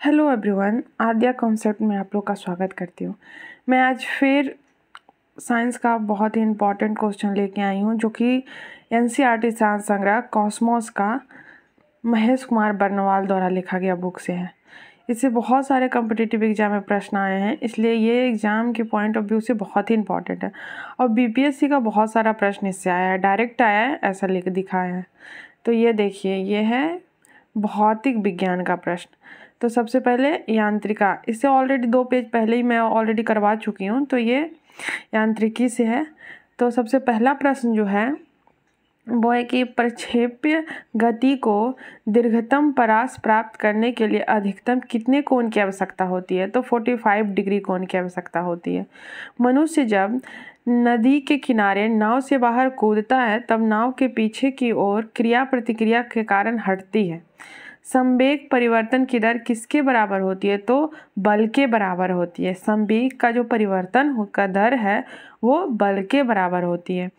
Hello everyone, आद्या concept में आप लोग का स्वागत करती हूँ। मैं आज फिर साइंस का बहुत ही इम्पॉर्टेंट क्वेश्चन लेके आई हूँ जो कि एनसीईआरटी साइंस संग्रह कॉस्मोस का महेश कुमार बर्नवाल द्वारा लिखा गया बुक से है। इससे बहुत सारे कॉम्पिटिटिव एग्जाम में प्रश्न आए हैं, इसलिए ये एग्ज़ाम के पॉइंट ऑफ व्यू से बहुत ही इंपॉर्टेंट है। और बीपीएससी का बहुत सारा प्रश्न इससे आया है, डायरेक्ट आया है, ऐसा लिख दिखाया है। तो ये देखिए, ये है भौतिक विज्ञान का प्रश्न। तो सबसे पहले यांत्रिका, इससे ऑलरेडी 2 पेज पहले ही मैं ऑलरेडी करवा चुकी हूँ, तो ये यांत्रिकी से है। तो सबसे पहला प्रश्न जो है वो है कि प्रक्षेप्य गति को दीर्घतम परास प्राप्त करने के लिए अधिकतम कितने कोण की आवश्यकता होती है? तो 45 डिग्री कोण की आवश्यकता होती है। मनुष्य जब नदी के किनारे नाव से बाहर कूदता है तब नाव के पीछे की ओर क्रिया प्रतिक्रिया के कारण हटती है। संवेग परिवर्तन की दर किसके बराबर होती है? तो बल के बराबर होती है। संवेग का जो परिवर्तन का दर है वो बल के बराबर होती है।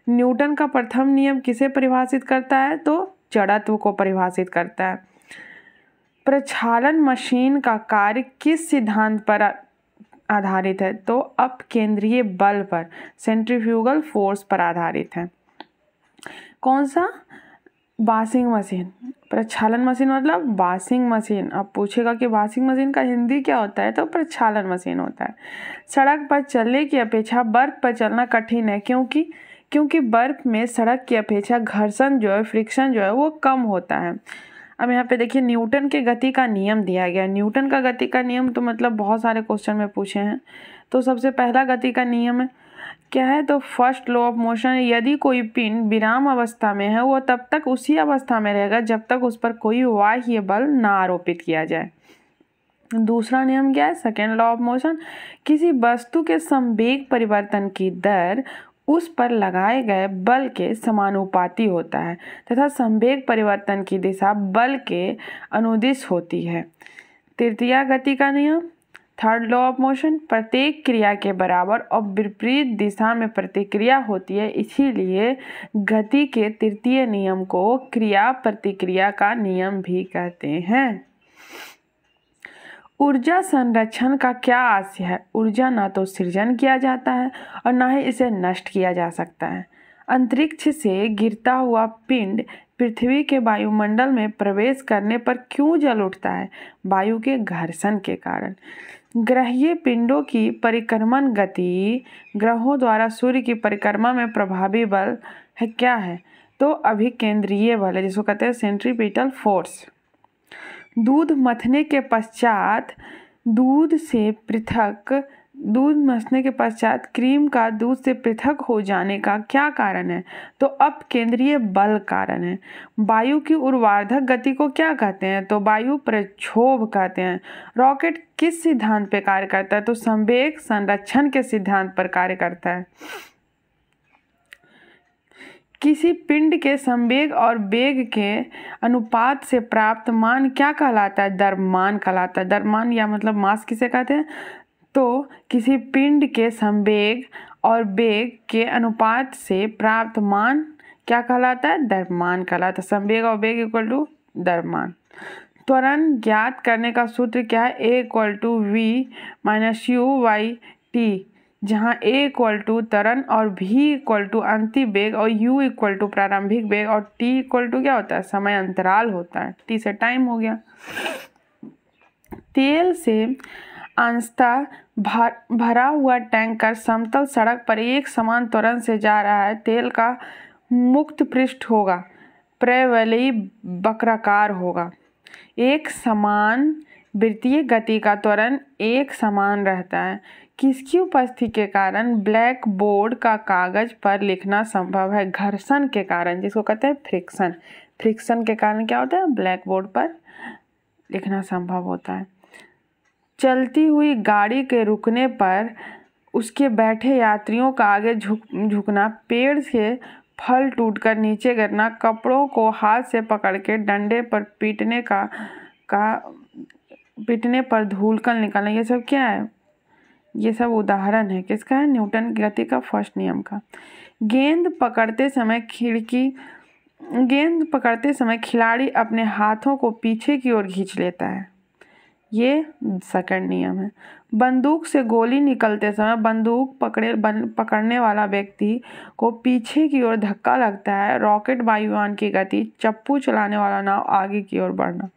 न्यूटन का प्रथम नियम किसे परिभाषित करता है? तो जड़त्व को परिभाषित करता है। प्रक्षालन मशीन का कार्य किस सिद्धांत पर आधारित है? तो अपकेंद्रीय बल पर, सेंट्रीफ्यूगल फोर्स पर आधारित है। कौन सा? Washing machine. प्रक्षालन मशीन मतलब वॉशिंग मशीन। अब पूछेगा कि वॉशिंग मशीन का हिंदी क्या होता है? तो प्रक्षालन मशीन होता है। सड़क पर चलने की अपेक्षा बर्फ पर चलना कठिन है, क्योंकि बर्फ में सड़क की अपेक्षा घर्षण जो है, फ्रिक्शन जो है वो कम होता है। अब यहाँ पे देखिए, न्यूटन के गति का नियम दिया गया। न्यूटन का गति का नियम तो मतलब बहुत सारे क्वेश्चन में पूछे हैं। तो सबसे पहला गति का नियम है क्या है? तो फर्स्ट लॉ ऑफ मोशन। यदि कोई पिंड विराम अवस्था में है वो तब तक उसी अवस्था में रहेगा जब तक उस पर कोई बाह्य बल ना आरोपित किया जाए। दूसरा नियम क्या है? Second law of motion. किसी वस्तु के संवेग परिवर्तन की दर उस पर लगाए गए बल के समानुपाती होता है तथा संवेग परिवर्तन की दिशा बल के अनुदिश होती है। तृतीया गति का नियम, थर्ड लॉ ऑफ मोशन। प्रत्येक क्रिया के बराबर और विपरीत दिशा में प्रतिक्रिया होती है, इसीलिए गति के तृतीय नियम को क्रिया प्रतिक्रिया का नियम भी कहते हैं। ऊर्जा संरक्षण का क्या आशय है? ऊर्जा न तो सृजन किया जाता है और न ही इसे नष्ट किया जा सकता है। अंतरिक्ष से गिरता हुआ पिंड पृथ्वी के वायुमंडल में प्रवेश करने पर क्यों जल उठता है? वायु के घर्षण के कारण। ग्रहीय पिंडों की परिक्रमण गति ग्रहों द्वारा सूर्य की परिक्रमा में प्रभावी बल है क्या है? तो अभिकेंद्रीय बल है, जिसको कहते हैं सेंट्रीपिटल फोर्स। दूध मथने के पश्चात क्रीम का दूध से पृथक हो जाने का क्या कारण है? तो अपकेंद्रीय बल कारण है। वायु की ऊर्ध्वाधर गति को क्या कहते हैं? तो वायु प्रक्षोभ कहते हैं। रॉकेट किस सिद्धांत पर कार्य करता है? तो संवेग संरक्षण के सिद्धांत पर कार्य करता है। किसी पिंड के संवेग और वेग के अनुपात से प्राप्त मान क्या कहलाता है? द्रव्यमान कहलाता है। द्रव्यमान या मतलब मास किसे कहते हैं? तो किसी पिंड के संवेग और वेग के अनुपात से प्राप्त मान क्या कहलाता है? द्रव्यमान कहलाता है। संवेग और वेग इक्वल टू द्रव्यमान। त्वरण ज्ञात करने का सूत्र क्या है? A = V - U/T, जहाँ A = त्वरण और V = अंतिम वेग और U = प्रारंभिक वेग और T = क्या होता है? समय अंतराल होता है। T से टाइम हो गया। तेल से अंशतः भरा हुआ टैंकर समतल सड़क पर एक समान त्वरण से जा रहा है। तेल का मुक्त पृष्ठ होगा, प्रवलयी वक्राकार होगा। एक समान वृत्तीय गति का त्वरण एक समान रहता है। किसकी उपस्थिति के कारण ब्लैक बोर्ड का कागज पर लिखना संभव है? घर्षण के कारण, जिसको कहते हैं फ्रिक्शन। फ्रिक्शन के कारण क्या होता है? ब्लैक बोर्ड पर लिखना संभव होता है। चलती हुई गाड़ी के रुकने पर उसके बैठे यात्रियों का आगे झुकना, पेड़ से फल टूटकर नीचे गिरना, कपड़ों को हाथ से पकड़ के डंडे पर पीटने पर धूलकण निकलना, ये सब क्या है? ये सब उदाहरण है किसका है? न्यूटन की गति का फर्स्ट नियम का। गेंद पकड़ते समय खिलाड़ी अपने हाथों को पीछे की ओर खींच लेता है। ये सेकंड नियम है। बंदूक से गोली निकलते समय बंदूक पकड़ने वाला व्यक्ति को पीछे की ओर धक्का लगता है। रॉकेट वायुयान की गति, चप्पू चलाने वाला नाव आगे की ओर बढ़ना,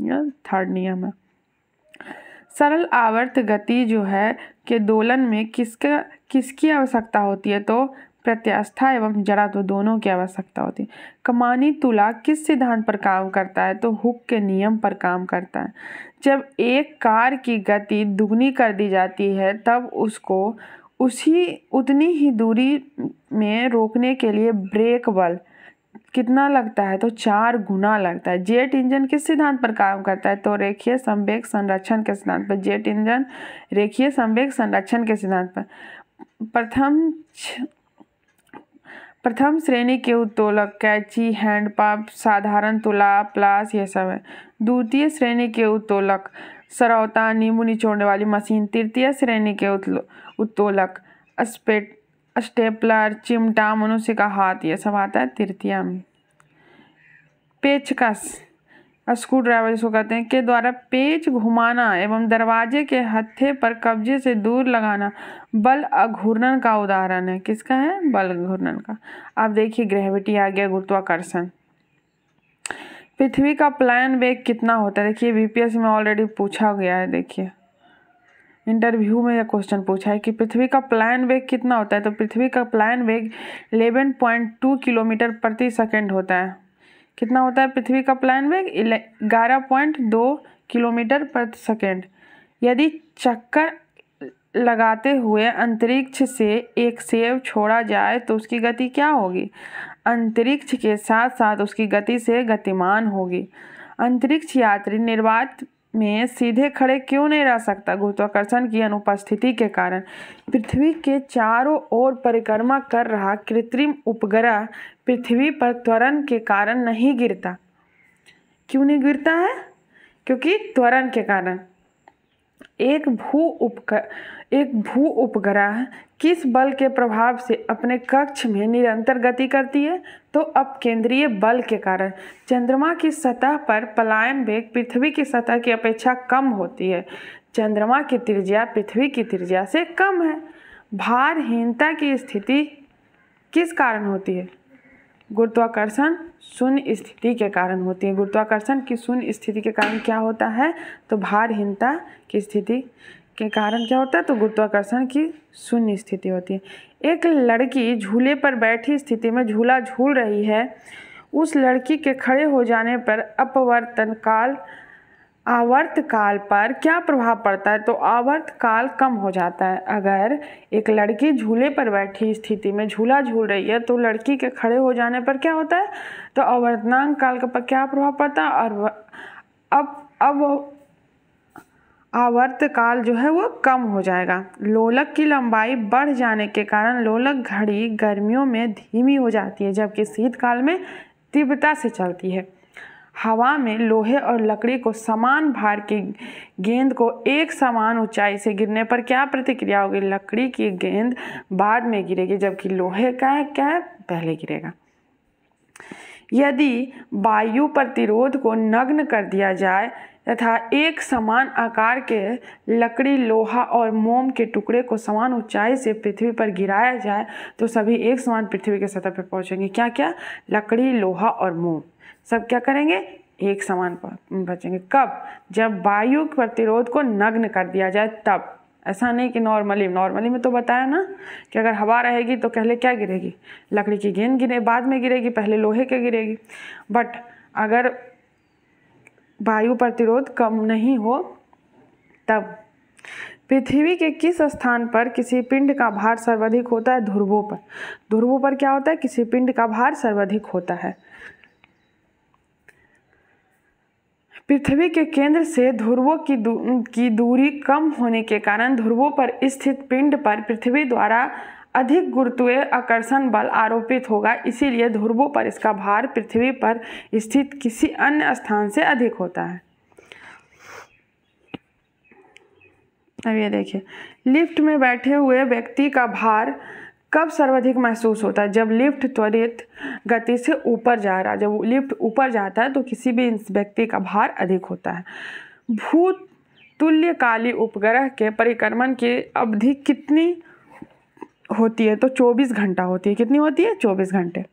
यह थर्ड नियम है। सरल आवर्त गति जो है के दोलन में किसकी आवश्यकता होती है? तो प्रत्यास्था एवं जड़त्व दोनों की आवश्यकता होती है। कमानी तुला किस सिद्धांत पर काम करता है? तो हुक के नियम पर काम करता है। जब एक कार की गति दुगनी कर दी जाती है तब उसको उतनी ही दूरी में रोकने के लिए ब्रेक बल कितना लगता है? तो 4 गुना लगता है। जेट इंजन किस सिद्धांत पर काम करता है? तो रेखीय संवेग संरक्षण के सिद्धांत पर। जेट इंजन रेखीय संवेग संरक्षण के सिद्धांत पर। प्रथम श्रेणी के उत्तोलक कैंची, हैंडपंप, साधारण तुला, प्लास, ये सब है। द्वितीय श्रेणी के उत्तोलक सरौता, नींबू निचोड़ने वाली मशीन। तृतीय श्रेणी के उत्तोलक स्टेपलर, चिमटा, मनुष्य का हाथ, ये सब आता है तृतीय में। पेचकस, स्क्रू ड्राइवर जिसको कहते हैं, के द्वारा पेच घुमाना एवं दरवाजे के हत्थे पर कब्जे से दूर लगाना बल अघूर्णन का उदाहरण है। किसका है? बल अघूर्णन का। अब देखिए ग्रेविटी आ गया, गुरुत्वाकर्षण। पृथ्वी का प्लायन वेग कितना होता है? देखिए बीपीएससी में ऑलरेडी पूछा गया है। देखिए इंटरव्यू में यह क्वेश्चन पूछा है कि पृथ्वी का प्लायन वेग कितना होता है? तो पृथ्वी का प्लायन वेग 11.2 किलोमीटर प्रति सेकंड होता है। कितना होता है पृथ्वी का प्लायन वेग? 11.2 किलोमीटर प्रति सेकंड। यदि चक्कर लगाते हुए अंतरिक्ष से एक सेब छोड़ा जाए तो उसकी गति क्या होगी? अंतरिक्ष के साथ साथ उसकी गति से गतिमान होगी। अंतरिक्ष यात्री निर्वात में सीधे खड़े क्यों नहीं रह सकता? गुरुत्वाकर्षण की अनुपस्थिति के कारण। पृथ्वी के चारों ओर परिक्रमा कर रहा कृत्रिम उपग्रह पृथ्वी पर त्वरण के कारण नहीं गिरता। क्यों नहीं गिरता है? क्योंकि त्वरण के कारण। एक भू उपग्रह किस बल के प्रभाव से अपने कक्ष में निरंतर गति करती है? तो अपकेंद्रीय बल के कारण। चंद्रमा की सतह पर पलायन वेग पृथ्वी की सतह की अपेक्षा कम होती है। चंद्रमा की त्रिज्या पृथ्वी की त्रिज्या से कम है। भारहीनता की स्थिति किस कारण होती है? गुरुत्वाकर्षण शून्य स्थिति के कारण होती है। गुरुत्वाकर्षण की शून्य स्थिति के कारण क्या होता है? तो भारहीनता की स्थिति के कारण क्या होता है? तो गुरुत्वाकर्षण की शून्य स्थिति होती है। एक लड़की झूले पर बैठी स्थिति में झूला झूल रही है। उस लड़की के खड़े हो जाने पर आवर्तकाल पर क्या प्रभाव पड़ता है? तो आवर्तकाल कम हो जाता है। अगर एक लड़की झूले पर बैठी स्थिति में झूला झूल रही है तो लड़की के खड़े हो जाने पर क्या होता है? तो आवर्तनांक काल का क्या प्रभाव पड़ता है? और अब आवर्तकाल जो है वो कम हो जाएगा। लोलक की लंबाई बढ़ जाने के कारण लोलक घड़ी गर्मियों में धीमी हो जाती है जबकि शीतकाल में तीव्रता से चलती है। हवा में लोहे और लकड़ी को समान भार की गेंद को एक समान ऊंचाई से गिरने पर क्या प्रतिक्रिया होगी? लकड़ी की गेंद बाद में गिरेगी जबकि लोहे का क्या है? पहले गिरेगा। यदि वायु प्रतिरोध को नग्न कर दिया जाए तथा एक समान आकार के लकड़ी, लोहा और मोम के टुकड़े को समान ऊंचाई से पृथ्वी पर गिराया जाए तो सभी एक समान पृथ्वी के सतह पर पहुंचेंगे। क्या क्या? लकड़ी, लोहा और मोम सब क्या करेंगे? एक समान बचेंगे। कब? जब वायु प्रतिरोध को नग्न कर दिया जाए तब। ऐसा नहीं कि नॉर्मली में तो बताया ना कि अगर हवा रहेगी तो पहले क्या गिरेगी? लकड़ी की गेंद गिरे, बाद में गिरेगी, पहले लोहे के गिरेगी। बट अगर वायु प्रतिरोध कम नहीं हो तब। पृथ्वी के किस स्थान पर किसी पिंड का भार सर्वाधिक होता है? ध्रुवों पर। ध्रुवों पर क्या होता है? किसी पिंड का भार सर्वाधिक होता है। पृथ्वी के केंद्र से ध्रुवों की दूरी कम होने के कारण ध्रुवों पर स्थित पिंड पर पृथ्वी द्वारा अधिक गुरुत्वीय आकर्षण बल आरोपित होगा। इसीलिए ध्रुवों पर इसका भार पृथ्वी पर स्थित किसी अन्य स्थान से अधिक होता है। अब ये देखिए, लिफ्ट में बैठे हुए व्यक्ति का भार कब सर्वाधिक महसूस होता है? जब लिफ्ट त्वरित गति से ऊपर जा रहा है। जब लिफ्ट ऊपर जाता है तो किसी भी व्यक्ति का भार अधिक होता है। तुल्यकाली उपग्रह के परिक्रमण की अवधि कितनी होती है? तो 24 घंटा होती है। कितनी होती है? 24 घंटे।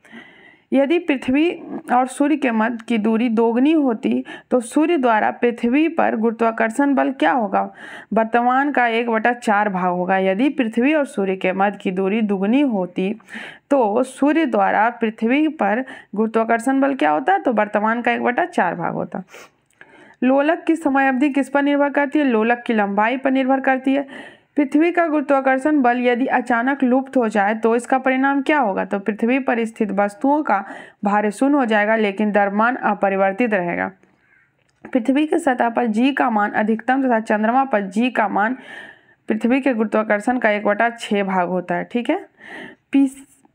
यदि पृथ्वी और सूर्य के मध्य की दूरी दोगुनी होती तो सूर्य द्वारा पृथ्वी पर गुरुत्वाकर्षण बल क्या होगा? वर्तमान का 1/4 भाग होगा। यदि पृथ्वी और सूर्य के मध्य की दूरी दुगुनी होती तो सूर्य द्वारा पृथ्वी पर गुरुत्वाकर्षण बल क्या होता? तो वर्तमान का 1/4 भाग होता। लोलक की समय अवधि किस पर निर्भर करती है? लोलक की लंबाई पर निर्भर करती है। पृथ्वी का गुरुत्वाकर्षण बल यदि अचानक लुप्त हो जाए तो इसका परिणाम क्या होगा? तो पृथ्वी पर स्थित वस्तुओं का भार शून्य हो जाएगा लेकिन द्रव्यमान अपरिवर्तित रहेगा। पृथ्वी की सतह पर g का मान अधिकतम तथा चंद्रमा पर g का मान पृथ्वी के गुरुत्वाकर्षण का 1/6 भाग होता है। ठीक है।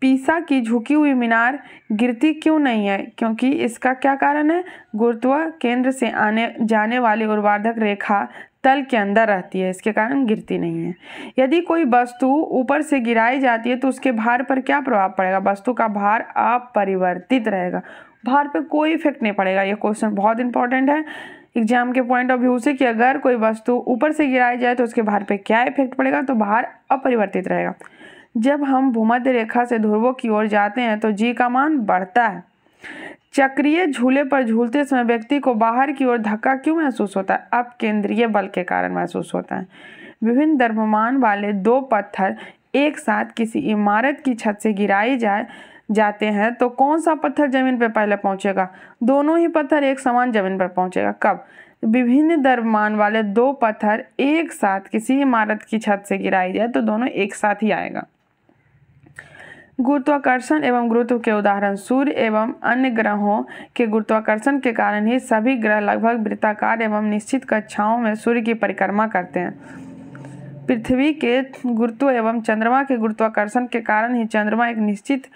पीसा की झुकी हुई मीनार गिरती क्यों नहीं है? क्योंकि इसका क्या कारण है? गुरुत्व केंद्र से आने जाने वाली ऊर्ध्वाधर रेखा तल के अंदर रहती है, इसके कारण गिरती नहीं है। यदि कोई वस्तु ऊपर से गिराई जाती है तो उसके भार पर क्या प्रभाव पड़ेगा? वस्तु का भार अपरिवर्तित रहेगा, भार पे कोई इफेक्ट नहीं पड़ेगा। ये क्वेश्चन बहुत इंपॉर्टेंट है एग्जाम के पॉइंट ऑफ व्यू से कि अगर कोई वस्तु ऊपर से गिराई जाए तो उसके भार पे क्या इफेक्ट पड़ेगा? तो भार अपरिवर्तित रहेगा। जब हम भूमध्य रेखा से ध्रुवों की ओर जाते हैं तो g का मान बढ़ता है। चक्रीय झूले पर झूलते समय व्यक्ति को बाहर की ओर धक्का क्यों महसूस होता है? अपकेंद्रीय बल के कारण महसूस होता है। विभिन्न द्रव्यमान वाले दो पत्थर एक साथ किसी इमारत की छत से गिराए जाते हैं तो कौन सा पत्थर जमीन पर पहले पहुंचेगा? दोनों ही पत्थर एक समान जमीन पर पहुंचेगा। कब? विभिन्न द्रव्यमान वाले दो पत्थर एक साथ किसी इमारत की छत से गिराई जाए तो दोनों एक साथ ही आएगा। गुरुत्वाकर्षण एवं गुरुत्व के उदाहरण सूर्य एवं अन्य ग्रहों के गुरुत्वाकर्षण के कारण ही सभी ग्रह लगभग वृत्ताकार एवं निश्चित कक्षाओं में सूर्य की परिक्रमा करते हैं। पृथ्वी के गुरुत्व एवं चंद्रमा के गुरुत्वाकर्षण के कारण ही चंद्रमा एक निश्चित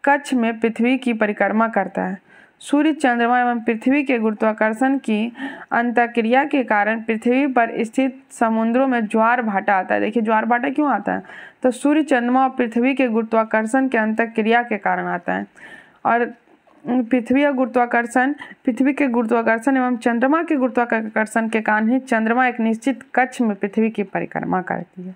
कक्ष में पृथ्वी की परिक्रमा करता है। सूर्य, चंद्रमा एवं पृथ्वी के गुरुत्वाकर्षण की अंतःक्रिया के कारण पृथ्वी पर स्थित समुद्रों में ज्वार भाटा आता है। देखिए ज्वार भाटा क्यों आता है? तो सूर्य, चंद्रमा और पृथ्वी के गुरुत्वाकर्षण के अंतःक्रिया के कारण आता है। और पृथ्वी के गुरुत्वाकर्षण एवं चंद्रमा के गुरुत्वाकर्षण के कारण ही चंद्रमा एक निश्चित कक्ष में पृथ्वी की परिक्रमा करती है।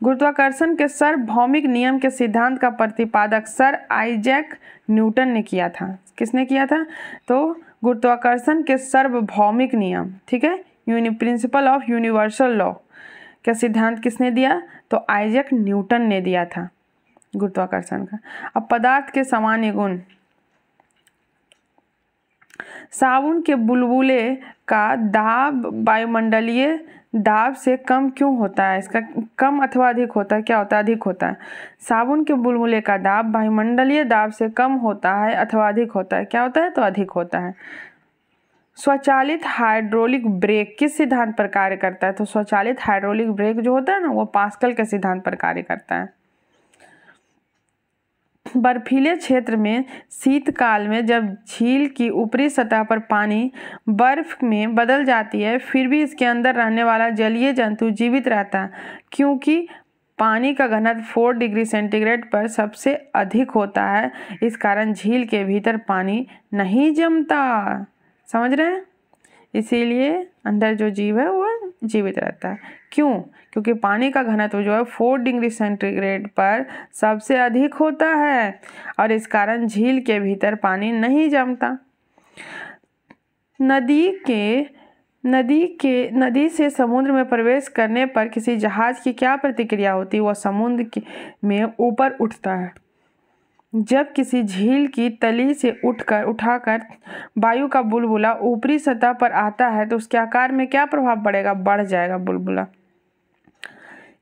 गुरुत्वाकर्षण के सार्वभौमिक नियम के सिद्धांत का प्रतिपादक सर आइजैक न्यूटन ने किया था। किसने किया था? तो गुरुत्वाकर्षण के सार्वभौमिक नियम, ठीक है, प्रिंसिपल ऑफ यूनिवर्सल लॉ का सिद्धांत किसने दिया? तो आइजैक न्यूटन ने दिया था गुरुत्वाकर्षण का। अब पदार्थ के सामान्य गुण। साबुन के बुलबुले का दाब वायुमंडलीय दाब से कम क्यों होता है? इसका कम अथवा अधिक होता है? क्या होता है? अधिक होता है। साबुन के बुलबुले का दाब वायुमंडलीय दाब से कम होता है अथवा अधिक होता है? क्या होता है? तो अधिक होता है। स्वचालित हाइड्रोलिक ब्रेक किस सिद्धांत पर कार्य करता है? तो स्वचालित हाइड्रोलिक ब्रेक जो होता है ना, वो पास्कल के सिद्धांत पर कार्य करता है। बर्फीले क्षेत्र में शीतकाल में जब झील की ऊपरी सतह पर पानी बर्फ में बदल जाती है फिर भी इसके अंदर रहने वाला जलीय जंतु जीवित रहता है, क्योंकि पानी का घनत्व 4 डिग्री सेंटीग्रेड पर सबसे अधिक होता है। इस कारण झील के भीतर पानी नहीं जमता। समझ रहे हैं? इसीलिए अंदर जो जीव है वो जीवित रहता है। क्यों? क्योंकि पानी का घनत्व जो है 4 डिग्री सेंटीग्रेड पर सबसे अधिक होता है और इस कारण झील के भीतर पानी नहीं जमता। नदी से समुद्र में प्रवेश करने पर किसी जहाज की क्या प्रतिक्रिया होती है? वह समुद्र में ऊपर उठता है। जब किसी झील की तली से उठाकर वायु का बुलबुला ऊपरी सतह पर आता है तो उसके आकार में क्या प्रभाव पड़ेगा? बढ़ जाएगा बुलबुला।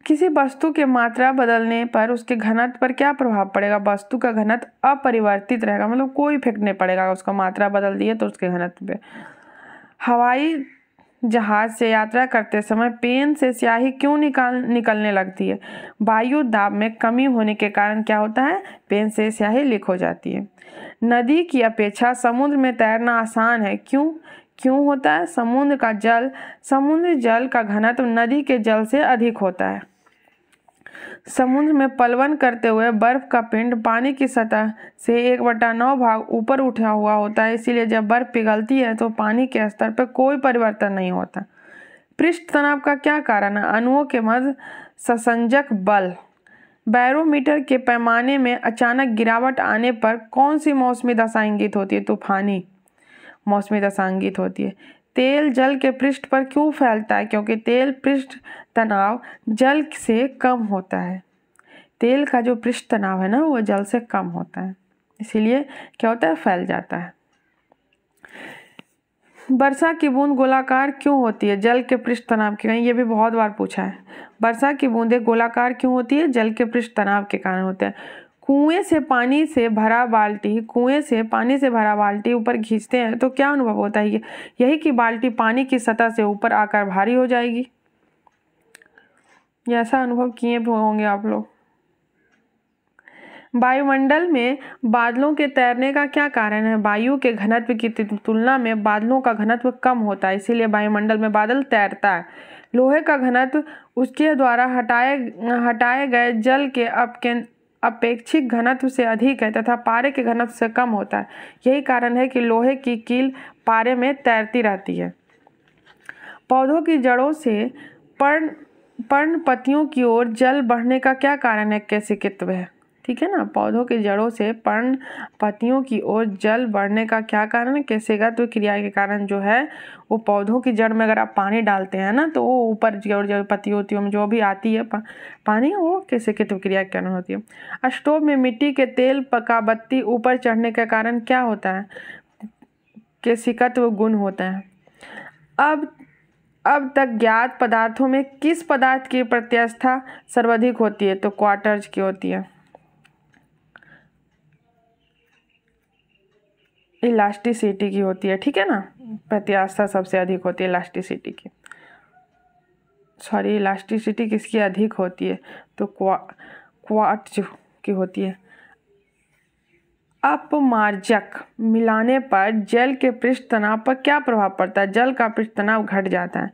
किसी वस्तु के मात्रा बदलने पर उसके घनत्व पर क्या प्रभाव पड़ेगा? वस्तु का घनत्व अपरिवर्तित रहेगा, मतलब कोई इफेक्ट नहीं पड़ेगा। उसका मात्रा बदल दिए तो उसके घनत्व पे। हवाई जहाज से यात्रा करते समय पेन से स्याही क्यों निकलने लगती है? वायु दाब में कमी होने के कारण क्या होता है? पेन से स्याही लीक हो जाती है। नदी की अपेक्षा समुद्र में तैरना आसान है। क्यों होता है? समुद्र जल का घनत्व नदी के जल से अधिक होता है। समुद्र में पलवन करते हुए बर्फ का पिंड पानी की सतह से 1/9 भाग ऊपर उठा हुआ होता है, इसीलिए जब बर्फ पिघलती है तो पानी के स्तर पर कोई परिवर्तन नहीं होता। पृष्ठ तनाव का क्या कारण है? अणुओं के मध्य संसंजक बल। बैरोमीटर के पैमाने में अचानक गिरावट आने पर कौन सी मौसमी दशा इंगित होती है? तूफानी मौसमी दशा इंगित होती है। तेल जल के पृष्ठ पर क्यों फैलता है? क्योंकि तेल पृष्ठ तनाव जल से कम होता है। तेल का जो पृष्ठ तनाव है ना, वो जल से कम होता है, इसीलिए क्या होता है? फैल जाता है। वर्षा की बूंद गोलाकार क्यों होती है? जल के पृष्ठ तनाव के कारण। ये भी बहुत बार पूछा है। वर्षा की बूंदें गोलाकार क्यों होती है? जल के पृष्ठ तनाव के कारण होते हैं। कुएं से पानी से भरा बाल्टी ऊपर खींचते हैं तो क्या अनुभव होता है? यही कि बाल्टी पानी की सतह से ऊपर आकर भारी हो जाएगी। ये ऐसा अनुभव किए होंगे आप लोग। वायुमंडल में बादलों के तैरने का क्या कारण है? वायु के घनत्व की तुलना में बादलों का घनत्व कम होता है, इसीलिए वायुमंडल में बादल तैरता है। लोहे का घनत्व उसके द्वारा हटाए गए जल के अपेक्षित घनत्व से अधिक है तथा पारे के घनत्व से कम होता है। यही कारण है कि लोहे की कील पारे में तैरती रहती है। पौधों की जड़ों से पर्णपतियों की ओर जल बढ़ने का क्या कारण है? केशिकित्व है। ठीक है ना। पौधों की जड़ों से पर्णपतियों की ओर जल बढ़ने का क्या कारण है? केशिकत्व क्रिया के कारण जो है वो पौधों की जड़ में अगर आप पानी डालते हैं ना तो वो ऊपर जो पत्तियों में जो भी आती है पानी, वो केशिकत्व क्रिया के कारण होती है। स्टोव में मिट्टी के तेल का बत्ती ऊपर चढ़ने के कारण क्या होता है? केशिकत्व गुण होता है। अब तक ज्ञात पदार्थों में किस पदार्थ की प्रत्यास्थता सर्वाधिक होती है? तो क्वार्ट्ज की होती है। इलास्टिसिटी की होती है। ठीक है ना। प्रत्यास्थता सबसे अधिक होती है इलास्टिसिटी की। इलास्टिसिटी किसकी अधिक होती है? तो क्वार्ट्ज की होती है। अपमार्जक मिलाने पर जल के पृष्ठ तनाव पर क्या प्रभाव पड़ता है? जल का पृष्ठ तनाव घट जाता है।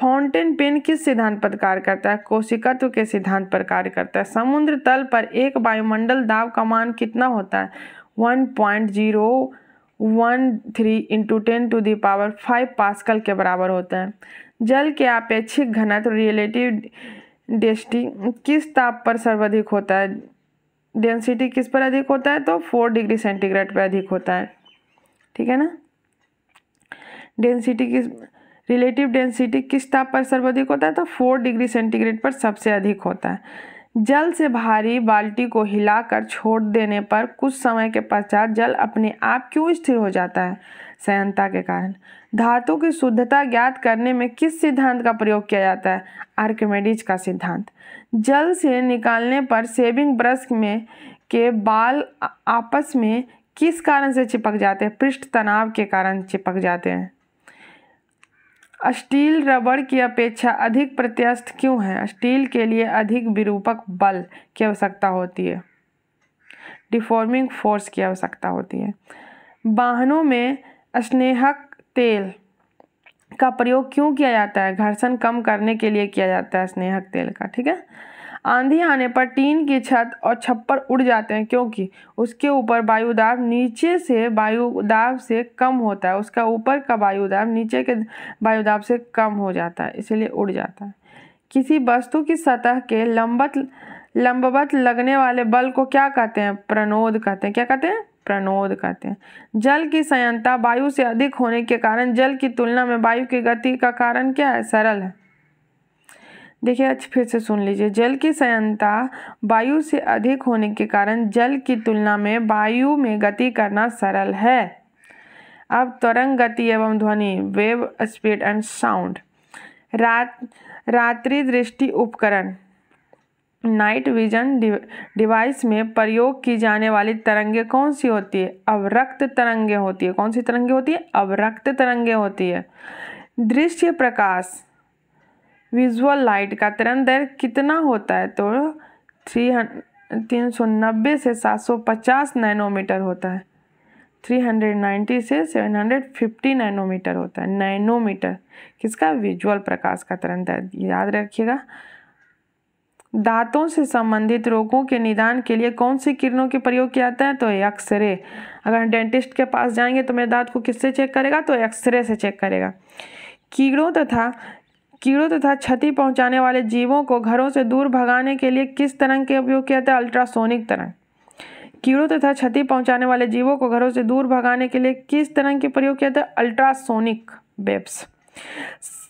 फाउंटेन पेन किस सिद्धांत पर कार्य करता है? कोशिकत्व के सिद्धांत पर कार्य करता है। समुद्र तल पर एक वायुमंडल दाब का मान कितना होता है? 1.013 × 10⁵ पास्कल के बराबर होता है। जल के आपेक्षिक घनत्व रिलेटिव डेंसिटी किस ताप पर सर्वाधिक होता है? डेंसिटी किस पर अधिक होता है? तो 4 डिग्री सेंटीग्रेड पर अधिक होता है। ठीक है ना। रिलेटिव डेंसिटी किस ताप पर सर्वाधिक होता है? तो 4 डिग्री सेंटीग्रेड पर सबसे अधिक होता है। जल से भारी बाल्टी को हिलाकर छोड़ देने पर कुछ समय के पश्चात जल अपने आप क्यों स्थिर हो जाता है? संयंत्रता के कारण। धातु की शुद्धता ज्ञात करने में किस सिद्धांत का प्रयोग किया जाता है? आर्किमिडीज का सिद्धांत। जल से निकालने पर शेविंग ब्रश के बाल आपस में किस कारण से चिपक जाते हैं? पृष्ठ तनाव के कारण चिपक जाते हैं। स्टील रबड़ की अपेक्षा अधिक प्रत्यास्थ क्यों है? स्टील के लिए अधिक विरूपक बल की आवश्यकता होती है, डिफॉर्मिंग फोर्स की आवश्यकता होती है। वाहनों में स्नेहक तेल का प्रयोग क्यों किया जाता है? घर्षण कम करने के लिए किया जाता है स्नेहक तेल का। ठीक है। आंधी आने पर टीन की छत और छप्पर उड़ जाते हैं क्योंकि उसके ऊपर वायुदाब नीचे से वायुदाब से कम होता है। उसका ऊपर का वायुदाब नीचे के वायुदाब से कम हो जाता है, इसलिए उड़ जाता है। किसी वस्तु की सतह के लंबवत लगने वाले बल को क्या कहते हैं? प्रणोद कहते हैं। क्या कहते हैं? प्रणोद कहते हैं। जल की संयंत्रता वायु से अधिक होने के कारण जल की तुलना में वायु की गति का कारण क्या है? सरल है। देखिए फिर से सुन लीजिए। जल की संयंत्रता वायु से अधिक होने के कारण जल की तुलना में वायु में गति करना सरल है। अब तरंग गति एवं ध्वनि, वेव स्पीड एंड साउंड। रात्रि दृष्टि उपकरण, नाइट विजन डिवाइस में प्रयोग की जाने वाली तरंगे कौन सी होती है? अवरक्त तरंगे होती है। कौन सी तरंगे होती है? अवरक्त तरंगे होती है। दृश्य प्रकाश, विजुअल लाइट का तरंग दैर्घ्य कितना होता है? तो 390 से 750 नैनोमीटर होता है। 390 से 750 नैनोमीटर होता है। नैनोमीटर किसका? विजुअल प्रकाश का तरंग दैर्घ्य, याद रखिएगा। दांतों से संबंधित रोगों के निदान के लिए कौन सी किरणों के प्रयोग किया जाता है? तो एक्सरे। अगर डेंटिस्ट के पास जाएंगे तो मेरे दांत को किससे चेक करेगा? तो एक्सरे से चेक करेगा। कीड़ों तथा क्षति पहुंचाने वाले जीवों को घरों से दूर भगाने के लिए किस तरंग के उपयोग किया जाता है? अल्ट्रासोनिक तरंग। कीड़ों तथा क्षति पहुंचाने वाले जीवों को घरों से दूर भगाने के लिए किस तरंग के प्रयोग किया जाता है? Ultrasonic waves.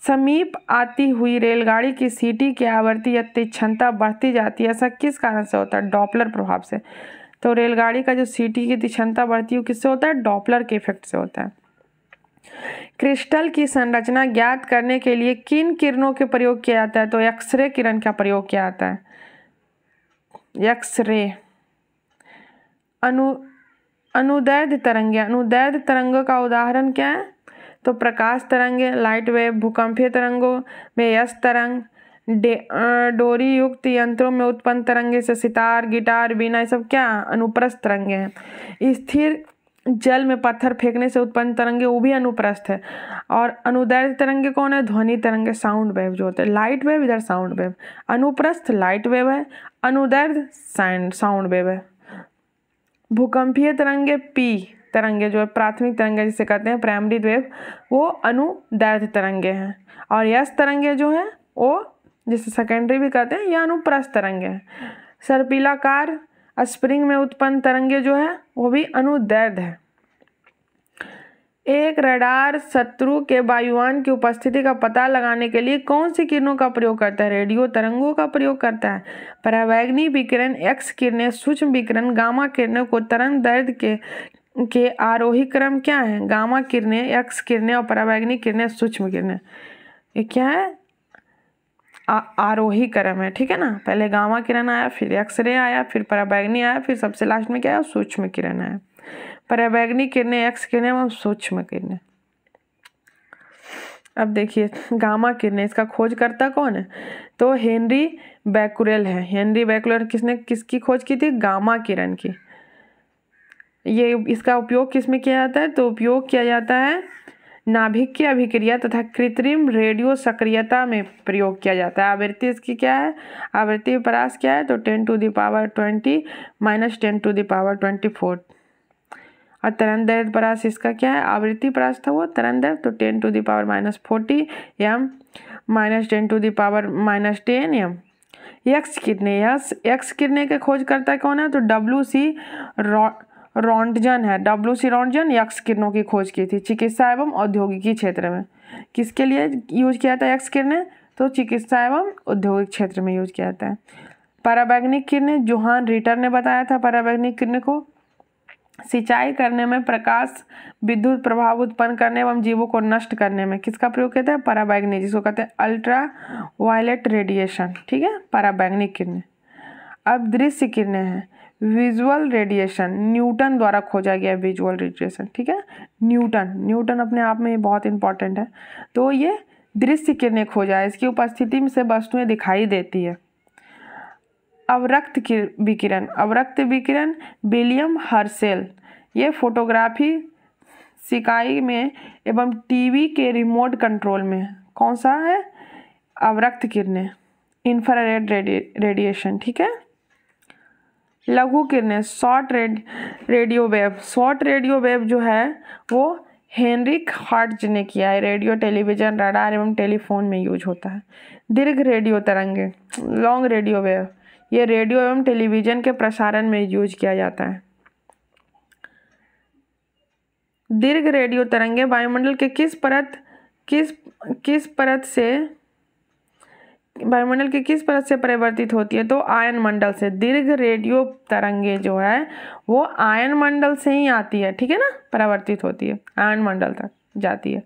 समीप आती हुई रेलगाड़ी की सीटी की आवृत्ति या तीक्ष्णता बढ़ती जाती है, ऐसा किस कारण से होता है? डॉपलर प्रभाव से। तो रेलगाड़ी का जो सीटी की तीक्ष्णता बढ़ती है किससे होता है? डॉपलर के इफेक्ट से होता है। क्रिस्टल की संरचना ज्ञात करने के लिए किन किरणों के प्रयोग किया जाता है? तो एक्सरे किरण का प्रयोग किया जाता है। एक्सरे। अनुदैर्ध्य तरंगे। अनुदैर्ध्य तरंगों का उदाहरण क्या है? तो प्रकाश तरंगे, लाइट वेव। भूकंपीय तरंगों में यस तरंग, डोरी युक्त यंत्रों में उत्पन्न तरंगे से सितार, गिटार, बीना, ये सब क्या? अनुप्रस्थ तरंगे हैं। स्थिर जल में पत्थर फेंकने से उत्पन्न तरंगे वो भी अनुप्रस्थ है। और अनुदैर्ध्य तरंगे कौन है? ध्वनि तरंगे, साउंड वेव जो होते हैं। लाइट वेव इधर साउंड वेव। अनुप्रस्थ लाइट वेव है, अनुदैर्ध्य साउंड वेव है। भूकंपीय तरंगे पी तरंगे जो है प्राथमिक तरंगे जिसे कहते हैं प्राइमरी वेव, वो अनुदैर्ध्य तरंगे हैं। और यस तरंगे जो है वो जिसे सेकेंडरी भी कहते हैं, यह अनुप्रस्थ तरंगे हैं। सर्पिलाकार स्प्रिंग में उत्पन्न तरंगे जो है वो भी अनुदैर्ध्य है। एक रडार शत्रु के वायुयान की उपस्थिति का पता लगाने के लिए कौन सी किरणों का प्रयोग करता है? रेडियो तरंगों का प्रयोग करता है। परावैंगनी विकिरण, एक्स किरणें, सूक्ष्म विकिरण, गामा किरणों को तरंग दैर्ध्य के आरोही क्रम क्या है? गामा किरणें, एक्स किरणें और परावैंगनी किरणें, सूक्ष्म किरणें। ये क्या है? आरोही क्रम है, ठीक है ना। पहले गामा किरण आया, फिर एक्सरे आया, फिर परावैंगनी आया, फिर सबसे लास्ट में क्या है? सूक्ष्म किरण आया। परावैंगनी किरणें, एक्स किरणें और सूक्ष्म किरणें। अब देखिए गामा किरणें, इसका खोजकर्ता कौन है? तो हेनरी बैकुरेल है। हेनरी बैकुरेल किसकी खोज की थी? गामा किरण की। ये इसका उपयोग किस में किया जाता है? तो उपयोग किया जाता है नाभिक की अभिक्रिया तथा कृत्रिम रेडियो सक्रियता में प्रयोग किया जाता है। आवृत्ति इसकी क्या है? आवृत्ति परास क्या है? तो 10⁻20 - 10⁻24। और तरंगदैर्ध्य परास इसका क्या है? आवृत्ति परास था वो तरंगदैर्ध्य, तो 10⁻⁻40 m - 10⁻⁻10 m। एक्स किरणें के खोजकर्ता कौन है? तो WC रॉन्टजन है। WC रॉन्टजन एक्स किरणों की खोज की थी चिकित्सा एवं औद्योगिकी क्षेत्र में। किसके लिए यूज किया था एक्स किरणें? तो चिकित्सा एवं औद्योगिक क्षेत्र में यूज किया जाता है। परावैंगनिक किरणें, जोहान रिटर ने बताया था परावैंगनिक किरणें को सिंचाई करने में, प्रकाश विद्युत प्रभाव उत्पन्न करने एवं जीवों को नष्ट करने में किसका प्रयोग किया है? परावैंगनिक, जिसको कहते हैं अल्ट्रा वायलेट रेडिएशन, ठीक है, परावैंगनिक किरणें। अब दृश्य किरणें हैं। विजुअल रेडिएशन न्यूटन द्वारा खोजा गया विजुअल रेडिएशन, ठीक है। न्यूटन अपने आप में बहुत इंपॉर्टेंट है। तो ये दृश्य किरणें खोजा है, इसकी उपस्थिति में से वस्तुएं दिखाई देती है। अवरक्त विकिरण विलियम हर्शेल, ये फोटोग्राफी सिकाई में एवं टीवी के रिमोट कंट्रोल में कौन सा है? अवरक्त किरणें, इंफ्रारेड रेडिएशन, ठीक है। लघु किरणें, शॉर्ट रेडियो वेव जो है वो हेनरिक हर्ट्ज ने किया है। रेडियो, टेलीविजन, रडार एवं टेलीफोन में यूज होता है। दीर्घ रेडियो तरंगे, लॉन्ग रेडियो वेव, ये रेडियो एवं टेलीविजन के प्रसारण में यूज किया जाता है। दीर्घ रेडियो तरंगे वायुमंडल के किस परत से परिवर्तित होती है? तो आयन मंडल से। दीर्घ रेडियो तरंगे जो है वो आयन मंडल से ही आती है, ठीक है ना, परिवर्तित होती है, आयन मंडल तक जाती है।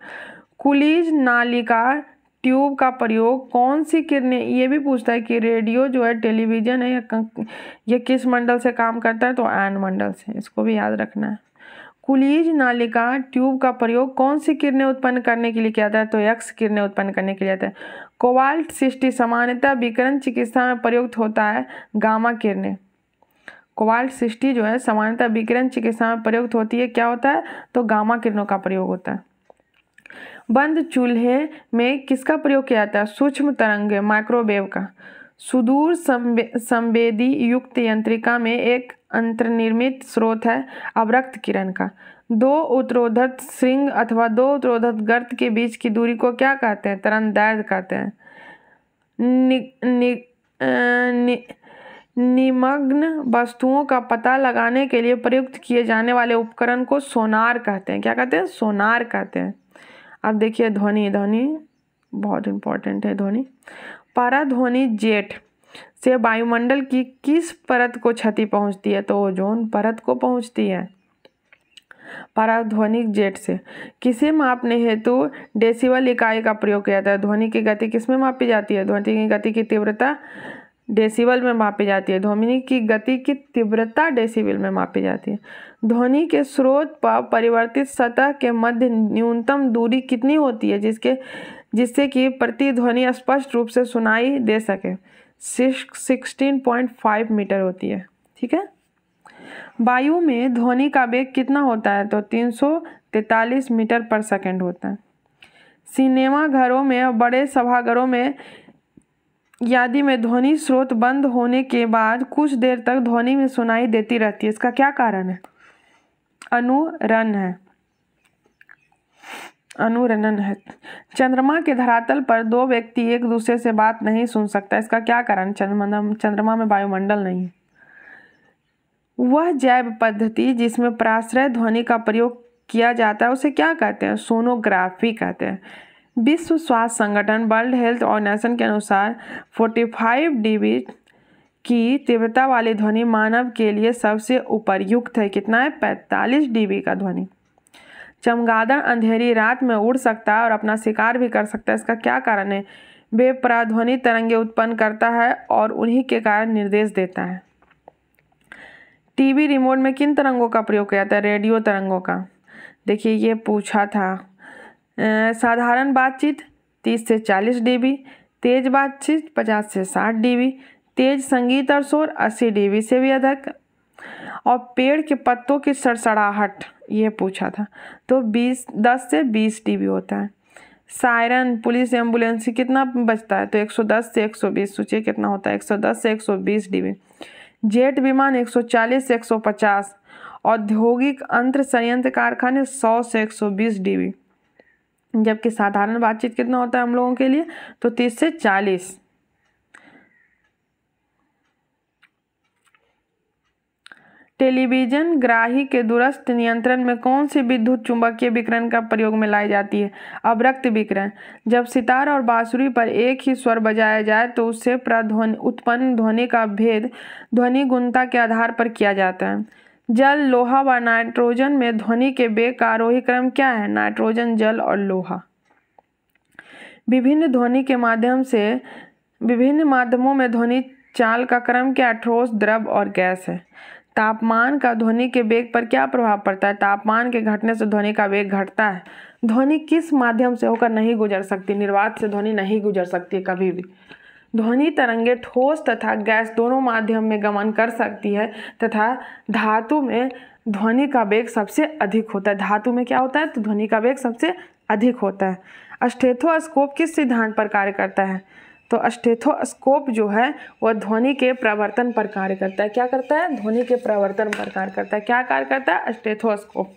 कुलीज नालिका ट्यूब का प्रयोग कौन सी किरणें, ये भी पूछता है कि रेडियो जो है, टेलीविजन है, ये किस मंडल से काम करता है? तो आयन मंडल से, इसको भी याद रखना है। कुलीज नालिका ट्यूब का प्रयोग कौन सी किरणें उत्पन्न करने के लिए किया जाता है? तो एक्स किरणें उत्पन्न करने के लिए आता है। कोबाल्ट 60 सामान्यतः विकिरण चिकित्सा में प्रयुक्त होता है। गामा किरणें, कोबाल्ट 60 जो है सामान्यतः विकिरण चिकित्सा में प्रयुक्त होती है। क्या होता है? तो गामा किरणों का प्रयोग होता है। बंद चूल्हे में किसका प्रयोग किया जाता है? सूक्ष्म तरंगे, माइक्रोवेव का। सुदूर संवेदी युक्त यंत्रिका में एक अंतर्निर्मित स्रोत है अवरक्त किरण का। दो उत्रोधक श्रृंग अथवा दो उत्रोधक गर्त के बीच की दूरी को क्या कहते हैं? तरंगदैर्घ्य कहते हैं। निमग्न वस्तुओं का पता लगाने के लिए प्रयुक्त किए जाने वाले उपकरण को सोनार कहते हैं। क्या कहते हैं? सोनार कहते हैं। अब देखिए ध्वनि, ध्वनि बहुत इंपॉर्टेंट है। ध्वनि पराध्वनि जेट से वायुमंडल की किस परत को क्षति पहुंचती है? तो ओजोन परत को पहुंचती है पराध्वनिक जेट से। किसे मापने हेतु डेसिबल इकाई का प्रयोग किया जाता है? ध्वनि की गति किसमें मापी जाती है? ध्वनि की गति की तीव्रता डेसिबल में मापी जाती है। ध्वनि की गति की तीव्रता डेसिबल में मापी जाती है। ध्वनि के स्रोत पर परिवर्तित सतह के मध्य न्यूनतम दूरी कितनी होती है जिससे कि प्रतिध्वनि स्पष्ट रूप से सुनाई दे सके? 16.5 मीटर होती है। ठीक है। वायु में ध्वनि का वेग कितना होता है? तो 343 मीटर पर सेकंड होता है। सिनेमा घरों में और बड़े सभागारों में यदि में ध्वनि स्रोत बंद होने के बाद कुछ देर तक ध्वनि में सुनाई देती रहती है, इसका क्या कारण है? अनुरण है। अनुरणन है। चंद्रमा के धरातल पर दो व्यक्ति एक दूसरे से बात नहीं सुन सकता, इसका क्या कारण? चंद्रमा में वायुमंडल नहीं है। वह जैव पद्धति जिसमें पराश्रय ध्वनि का प्रयोग किया जाता है उसे क्या कहते हैं? सोनोग्राफी कहते हैं। विश्व स्वास्थ्य संगठन वर्ल्ड हेल्थ ऑर्गेनाइजेशन के अनुसार 45 dB की तीव्रता वाली ध्वनि मानव के लिए सबसे उपयुक्त है। कितना है? 45 dB का ध्वनि। चमगादड़ अंधेरी रात में उड़ सकता है और अपना शिकार भी कर सकता है, इसका क्या कारण है? वे पराध्वनि तरंगे उत्पन्न करता है और उन्हीं के कारण निर्देश देता है। टीवी रिमोट में किन तरंगों का प्रयोग किया जाता है? रेडियो तरंगों का। देखिए ये पूछा था। साधारण बातचीत 30 से 40 dB, तेज बातचीत 50 से 60 dB, तेज संगीत और शोर 80 dB से भी अधिक, और पेड़ के पत्तों की सड़सड़ाहट ये पूछा था तो 10 से 20 dB होता है। सायरन पुलिस एम्बुलेंस कितना बजता है? तो 110 से 120। सोचिए कितना होता है? 110 से 120 dB। जेट विमान 140 से 150, औद्योगिक अंतर संयंत्र कारखाने 100 से 120 dB, जबकि साधारण बातचीत कितना होता है हम लोगों के लिए? तो 30 से 40। टेलीविजन ग्राही के दूरस्थ नियंत्रण में कौन सी विद्युत चुंबकीय विकिरण का प्रयोग में लाई जाती है? अवरक्त विकिरण। जब सितार और बांसुरी पर एक ही स्वर बजाया जाए तो उससे उत्पन्न ध्वनि का भेद ध्वनि गुणता के आधार पर किया जाता है। जल, लोहा व नाइट्रोजन में ध्वनि के वेग का आरोही क्रम क्या है? नाइट्रोजन, जल और लोहा। विभिन्न ध्वनि के माध्यम से विभिन्न माध्यमों में ध्वनि चाल का क्रम क्या? ठोस, द्रव और गैस है। तापमान का ध्वनि के वेग पर क्या प्रभाव पड़ता है? तापमान के घटने से ध्वनि का वेग घटता है। ध्वनि किस माध्यम से होकर नहीं गुजर सकती? निर्वात से ध्वनि नहीं गुजर सकती कभी भी। ध्वनि तरंगे ठोस तथा गैस दोनों माध्यम में गमन कर सकती है तथा धातु में ध्वनि का वेग सबसे अधिक होता है। धातु में क्या होता है? तो ध्वनि का वेग सबसे अधिक होता है। स्टेथोस्कोप किस सिद्धांत पर कार्य करता है? तो स्टेथोस्कोप जो है वह ध्वनि के प्रवर्तन पर कार्य करता है। क्या करता है? ध्वनि के प्रवर्तन पर कार्य करता है। क्या कार्य करता है? स्टेथोस्कोप।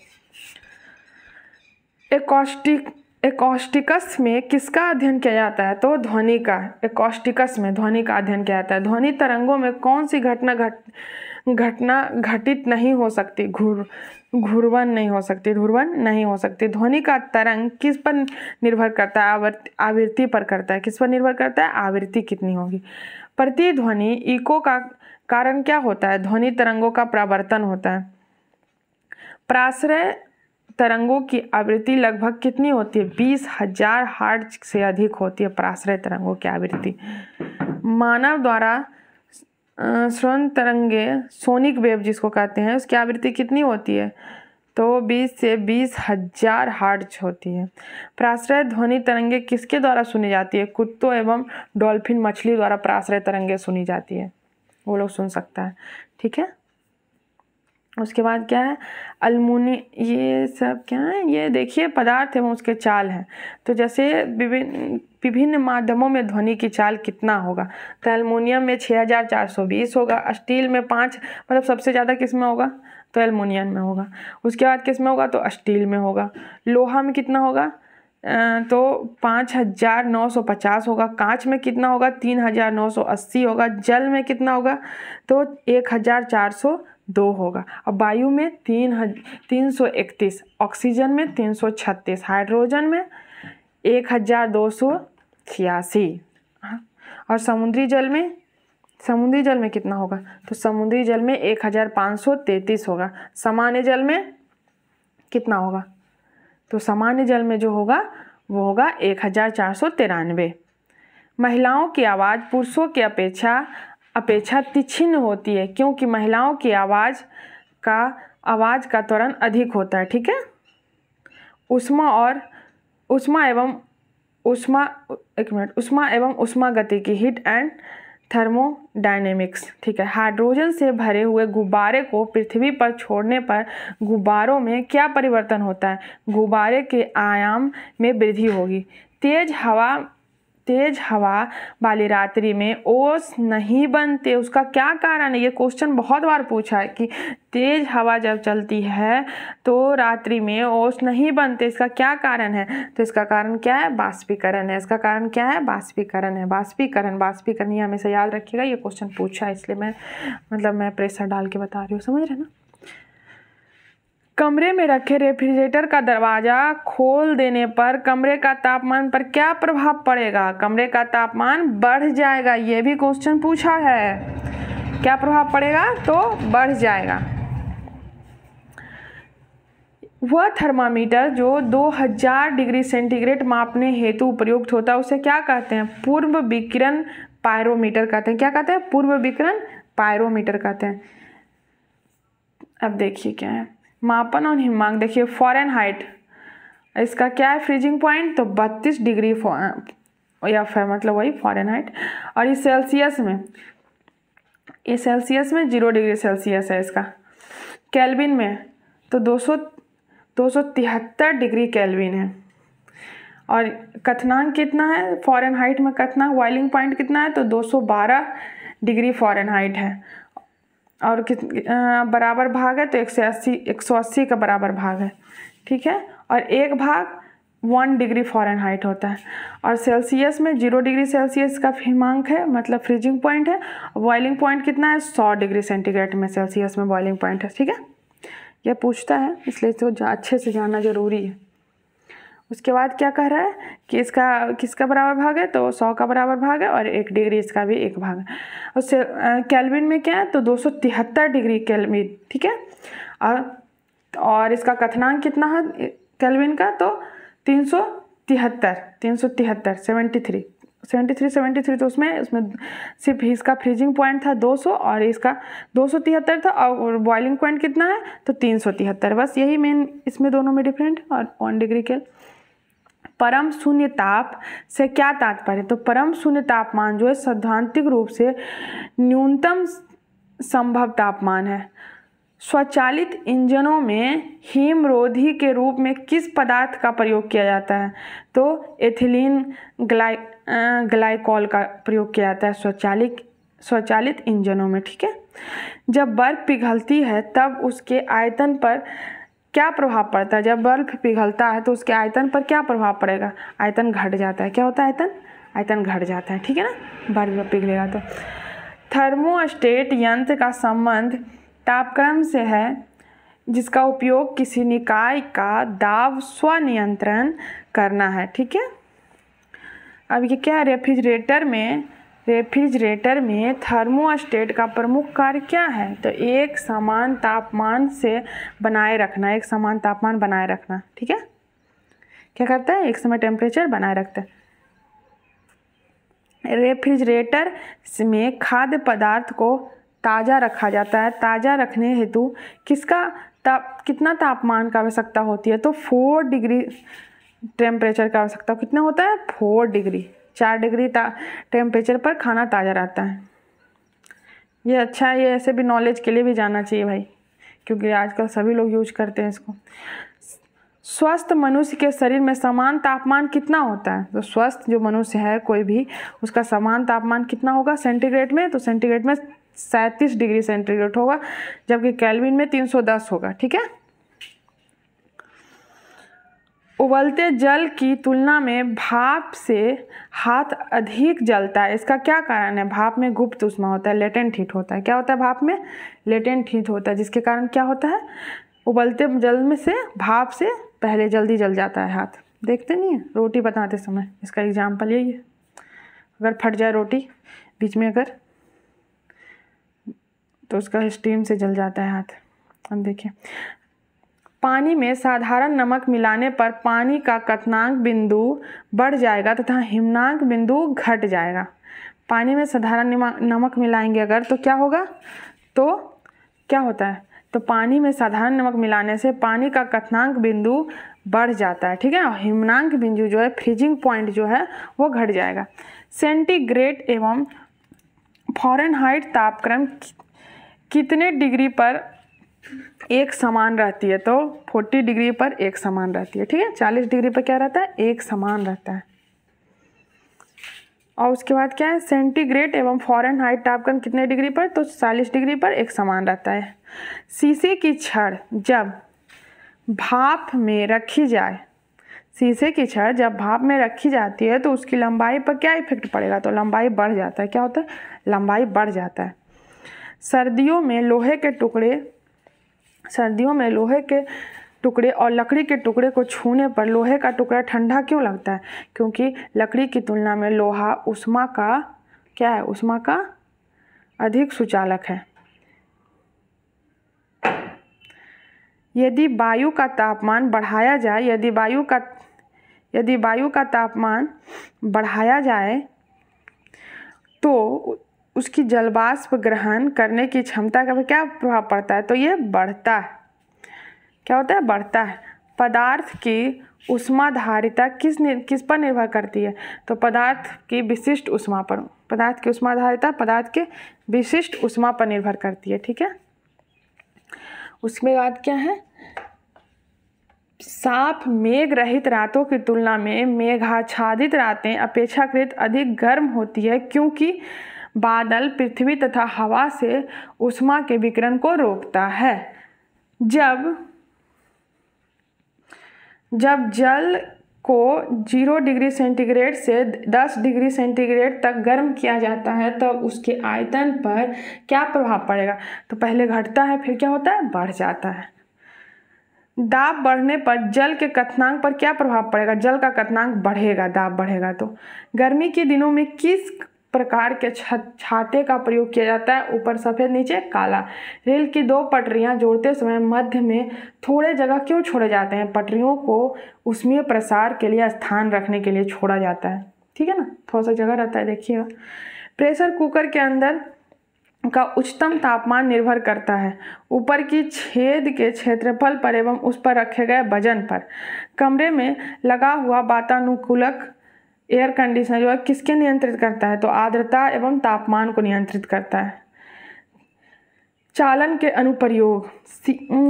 एकॉस्टिक्स में किसका अध्ययन किया जाता है? तो ध्वनि का। एकॉस्टिक्स में ध्वनि का अध्ययन किया जाता है। ध्वनि तरंगों में कौन सी घटना घटित नहीं हो सकती? घूर्णन नहीं हो सकती। घूर्णन नहीं हो सकती। ध्वनि का तरंग किस पर निर्भर करता है? आवृत्ति पर करता है। किस पर निर्भर करता है? आवृत्ति कितनी होगी। प्रतिध्वनि इको का कारण क्या होता है? ध्वनि तरंगों का परावर्तन होता है। पराश्रय तरंगों की आवृत्ति लगभग कितनी होती है? 20,000 हर्ट्ज से अधिक होती है पराश्रय तरंगों की आवृत्ति। मानव द्वारा श्रवण तरंगे, सोनिक वेव जिसको कहते हैं, उसकी आवृत्ति कितनी होती है? तो 20 से 20,000 हर्ट्ज होती है। पराश्रय ध्वनि तरंगे किसके द्वारा सुनी जाती है? कुत्तों एवं डॉल्फिन मछली द्वारा पराश्रय तरंगे सुनी जाती है, वो लोग सुन सकता है। ठीक है। उसके बाद क्या है, अल्मुनी, ये सब क्या है, ये देखिए पदार्थ एवं उसके चाल हैं। तो जैसे विभिन्न माध्यमों में ध्वनि की चाल कितना होगा, तो एल्युमिनियम में 6420 होगा, स्टील में 5, मतलब सबसे ज़्यादा किस में होगा, तो एल्युमिनियम में होगा। उसके बाद किस में होगा, तो स्टील में होगा। लोहा में कितना होगा, तो 5950 होगा। कांच में कितना होगा, 3980 होगा। जल में कितना होगा, तो 1402 होगा। और वायु में 331, ऑक्सीजन में 336, हाइड्रोजन में 1286। और समुद्री जल में कितना होगा, तो समुद्री जल में 1533 होगा। सामान्य जल में कितना होगा, तो सामान्य जल में जो होगा वो होगा 1493। महिलाओं की आवाज़ पुरुषों की अपेक्षा तीक्ष्ण होती है, क्योंकि महिलाओं की आवाज़ का त्वरण अधिक होता है। ठीक है, उष्मा एवं उष्मा गतिकी, हीट एंड थर्मोडायनेमिक्स। ठीक है, हाइड्रोजन से भरे हुए गुब्बारे को पृथ्वी पर छोड़ने पर गुब्बारों में क्या परिवर्तन होता है, गुब्बारे के आयाम में वृद्धि होगी। तेज हवा वाली रात्रि में ओस नहीं बनते, उसका क्या कारण है, ये क्वेश्चन बहुत बार पूछा है कि तेज हवा जब चलती है तो रात्रि में ओस नहीं बनते, इसका क्या कारण है, तो इसका कारण क्या है, बाष्पीकरण है। इसका कारण क्या है, बाष्पीकरण है। बाष्पीकरण ये हमेशा याद रखिएगा, ये क्वेश्चन पूछा है, इसलिए मैं प्रेशर डाल के बता रही हूँ, समझ रहे ना। कमरे में रखे रेफ्रिजरेटर का दरवाज़ा खोल देने पर कमरे का तापमान पर क्या प्रभाव पड़ेगा, कमरे का तापमान बढ़ जाएगा। ये भी क्वेश्चन पूछा है, क्या प्रभाव पड़ेगा, तो बढ़ जाएगा। वह थर्मामीटर जो 2000 डिग्री सेंटीग्रेड मापने हेतु उपयुक्त होता है उसे क्या कहते हैं, पूर्व विकिरण पायरोमीटर कहते हैं। क्या कहते हैं, पूर्व विकिरण पायरोमीटर कहते हैं। अब देखिए क्या है, मापन और हिमांक, देखिए फ़ारेनहाइट, इसका क्या है फ्रीजिंग पॉइंट, तो 32 डिग्री या फिर मतलब वही फ़ारेनहाइट। और ये सेल्सियस में 0 डिग्री सेल्सियस है इसका। केल्विन में तो 273 डिग्री केल्विन है। और कथनांक कितना है, फ़ारेनहाइट में कथनांक बॉइलिंग पॉइंट कितना है, तो 212 डिग्री फ़ारेनहाइट है। और बराबर भाग है तो 180 का बराबर भाग है। ठीक है, और एक भाग 1 डिग्री फ़ारेनहाइट होता है। और सेल्सियस में 0 डिग्री सेल्सियस का हिमांक है, मतलब फ्रीजिंग पॉइंट है। बॉइलिंग पॉइंट कितना है, 100 डिग्री सेंटीग्रेड में सेल्सियस में बॉइलिंग पॉइंट है। ठीक है, यह पूछता है, इसलिए तो अच्छे से जानना जरूरी है। उसके बाद क्या कह रहा है कि इसका किसका बराबर भाग है, तो 100 का बराबर भाग है, और 1 डिग्री इसका भी एक भाग है। उससे केल्विन में क्या है, तो 273 डिग्री केल्विन। ठीक है, और इसका कथनांक कितना है केल्विन का, तो 73 तो उसमें सिर्फ इसका फ्रीजिंग पॉइंट था 200 और इसका 273 था, और बॉइलिंग पॉइंट कितना है, तो 373। बस यही मेन इसमें दोनों में डिफरेंट, और 1 डिग्री केल। परम शून्य ताप से क्या तात्पर्य, तो परम शून्य तापमान जो है सैद्धांतिक रूप से न्यूनतम संभव तापमान है। स्वचालित इंजनों में हिमरोधी के रूप में किस पदार्थ का प्रयोग किया जाता है, तो एथिलीन ग्लाइकॉल का प्रयोग किया जाता है स्वचालित इंजनों में। ठीक है, जब बर्फ पिघलती है तब उसके आयतन पर क्या प्रभाव पड़ता है, जब बर्फ पिघलता है तो उसके आयतन पर क्या प्रभाव पड़ेगा, आयतन घट जाता है। क्या होता है, आयतन घट जाता है। ठीक है ना, बर्फ पिघलेगा तो। थर्मोस्टेट यंत्र का संबंध तापक्रम से है जिसका उपयोग किसी निकाय का दाब स्वनियंत्रण करना है। ठीक है, अब ये क्या है, रेफ्रिजरेटर में थर्मोस्टेट का प्रमुख कार्य क्या है, तो एक समान तापमान से बनाए रखना, ठीक है, क्या करता है, एक समय टेम्परेचर बनाए रखता है। रेफ्रिजरेटर में खाद्य पदार्थ को ताज़ा रखा जाता है। ताज़ा रखने हेतु कितना तापमान का आवश्यकता होती है, तो 4 डिग्री टेम्परेचर का आवश्यकता कितना होता है, 4 डिग्री, 4 डिग्री टेम्परेचर पर खाना ताज़ा रहता है। ये अच्छा है, ये ऐसे भी नॉलेज के लिए भी जाना चाहिए भाई, क्योंकि आजकल सभी लोग यूज करते हैं इसको। स्वस्थ मनुष्य के शरीर में समान तापमान कितना होता है? तो स्वस्थ जो मनुष्य है कोई भी, उसका समान तापमान कितना होगा सेंटीग्रेड में? तो सेंटीग्रेड में 37 डिग्री सेंटीग्रेड होगा, जबकि केल्विन में 310 होगा। ठीक है। उबलते जल की तुलना में भाप से हाथ अधिक जलता है, इसका क्या कारण है? भाप में गुप्त ऊष्मा होता है, लेटेंट हीट होता है। क्या होता है भाप में? लेटेंट हीट होता है, जिसके कारण क्या होता है, उबलते जल में से भाप से पहले जल्दी जल जाता है हाथ। देखते नहीं है रोटी बनाते समय, इसका एग्जाम्पल यही है। अगर फट जाए रोटी बीच में अगर, तो उसका स्टीम से जल जाता है हाथ। हम देखिए, पानी में साधारण नमक मिलाने पर पानी का क्वथनांक बिंदु बढ़ जाएगा तथा हिमनांक बिंदु घट जाएगा। पानी में साधारण नमक मिलाएंगे अगर तो क्या होगा, तो क्या होता है, तो पानी में साधारण नमक मिलाने से पानी का क्वथनांक बिंदु बढ़ जाता है। ठीक है। और हिमनांक बिंदु जो है, फ्रीजिंग पॉइंट जो है, वो घट जाएगा। सेंटीग्रेड एवं फ़ारेनहाइट तापक्रम कितने डिग्री पर एक समान रहती है? तो 40 डिग्री पर एक समान रहती है। ठीक है। 40 डिग्री पर क्या रहता है, एक समान रहता है। और उसके बाद क्या है, सेंटीग्रेड एवं फ़ारेनहाइट तापक्रम कितने डिग्री पर? तो 40 डिग्री पर एक समान रहता है। शीशे की छड़ जब भाप में रखी जाए, शीशे की छड़ जब भाप में रखी जाती है तो उसकी लंबाई पर क्या इफेक्ट पड़ेगा? तो लंबाई बढ़ जाता है। क्या होता है, लंबाई बढ़ जाता है। सर्दियों में लोहे के टुकड़े और लकड़ी के टुकड़े को छूने पर लोहे का टुकड़ा ठंडा क्यों लगता है? क्योंकि लकड़ी की तुलना में लोहा ऊष्मा का क्या है, ऊष्मा का अधिक सुचालक है। यदि वायु का तापमान बढ़ाया जाए, यदि वायु का तापमान बढ़ाया जाए तो उसकी जलवाष्प ग्रहण करने की क्षमता का भी क्या प्रभाव पड़ता है? तो ये बढ़ता है। क्या होता है, बढ़ता है। पदार्थ की ऊष्माधारिता किस पर निर्भर करती है? तो पदार्थ की विशिष्ट ऊष्मा पर। पदार्थ की ऊष्माधारिता पदार्थ के विशिष्ट ऊष्मा पर निर्भर करती है। ठीक है। उसके बाद क्या है, साफ मेघ रहित रातों की तुलना में मेघाच्छादित रातें अपेक्षाकृत अधिक गर्म होती है, क्योंकि बादल पृथ्वी तथा हवा से ऊष्मा के विकिरण को रोकता है। जब जल को 0 डिग्री सेंटीग्रेड से 10 डिग्री सेंटीग्रेड तक गर्म किया जाता है तब तो उसके आयतन पर क्या प्रभाव पड़ेगा? तो पहले घटता है, फिर क्या होता है, बढ़ जाता है। दाब बढ़ने पर जल के क्वथनांक पर क्या प्रभाव पड़ेगा? जल का क्वथनांक बढ़ेगा, दाब बढ़ेगा। तो गर्मी के दिनों में किस प्रकार के छाते का प्रयोग किया जाता है? ऊपर सफ़ेद नीचे काला। रेल की 2 पटरियां जोड़ते समय मध्य में थोड़े जगह क्यों छोड़े जाते हैं? पटरियों को ऊष्मीय प्रसार के लिए स्थान रखने के लिए छोड़ा जाता है। ठीक है ना, थोड़ा सा जगह रहता है। देखिएगा, प्रेशर कुकर के अंदर का उच्चतम तापमान निर्भर करता है ऊपर की छेद के क्षेत्रफल पर एवं उस पर रखे गए वजन पर। कमरे में लगा हुआ वातानुकूलक एयर कंडीशनर जो है किसके नियंत्रित करता है? तो आर्द्रता एवं तापमान को नियंत्रित करता है। चालन के अनुप्रयोग,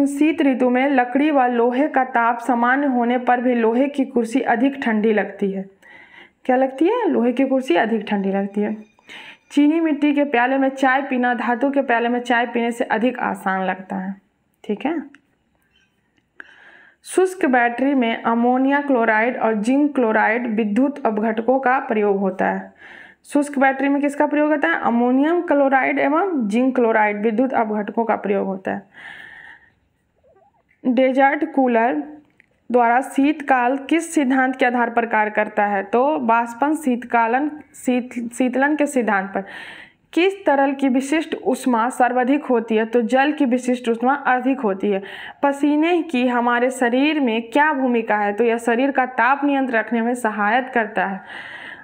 शीत ऋतु में लकड़ी व लोहे का ताप सामान्य होने पर भी लोहे की कुर्सी अधिक ठंडी लगती है। क्या लगती है? लोहे की कुर्सी अधिक ठंडी लगती है। चीनी मिट्टी के प्याले में चाय पीना धातु के प्याले में चाय पीने से अधिक आसान लगता है। ठीक है। शुष्क बैटरी में अमोनिया क्लोराइड और जिंक क्लोराइड विद्युत अपघटकों का प्रयोग होता है। शुष्क बैटरी में किसका प्रयोग होता है? अमोनियम क्लोराइड एवं जिंक क्लोराइड विद्युत अपघटकों का प्रयोग होता है। डेजर्ट कूलर द्वारा शीतकाल किस सिद्धांत के आधार पर कार्य करता है? तो बाष्पन शीतलन के सिद्धांत पर। किस तरल की विशिष्ट ऊष्मा सर्वाधिक होती है? तो जल की विशिष्ट ऊष्मा अधिक होती है। पसीने की हमारे शरीर में क्या भूमिका है? तो यह शरीर का ताप नियंत्रण रखने में सहायता करता है।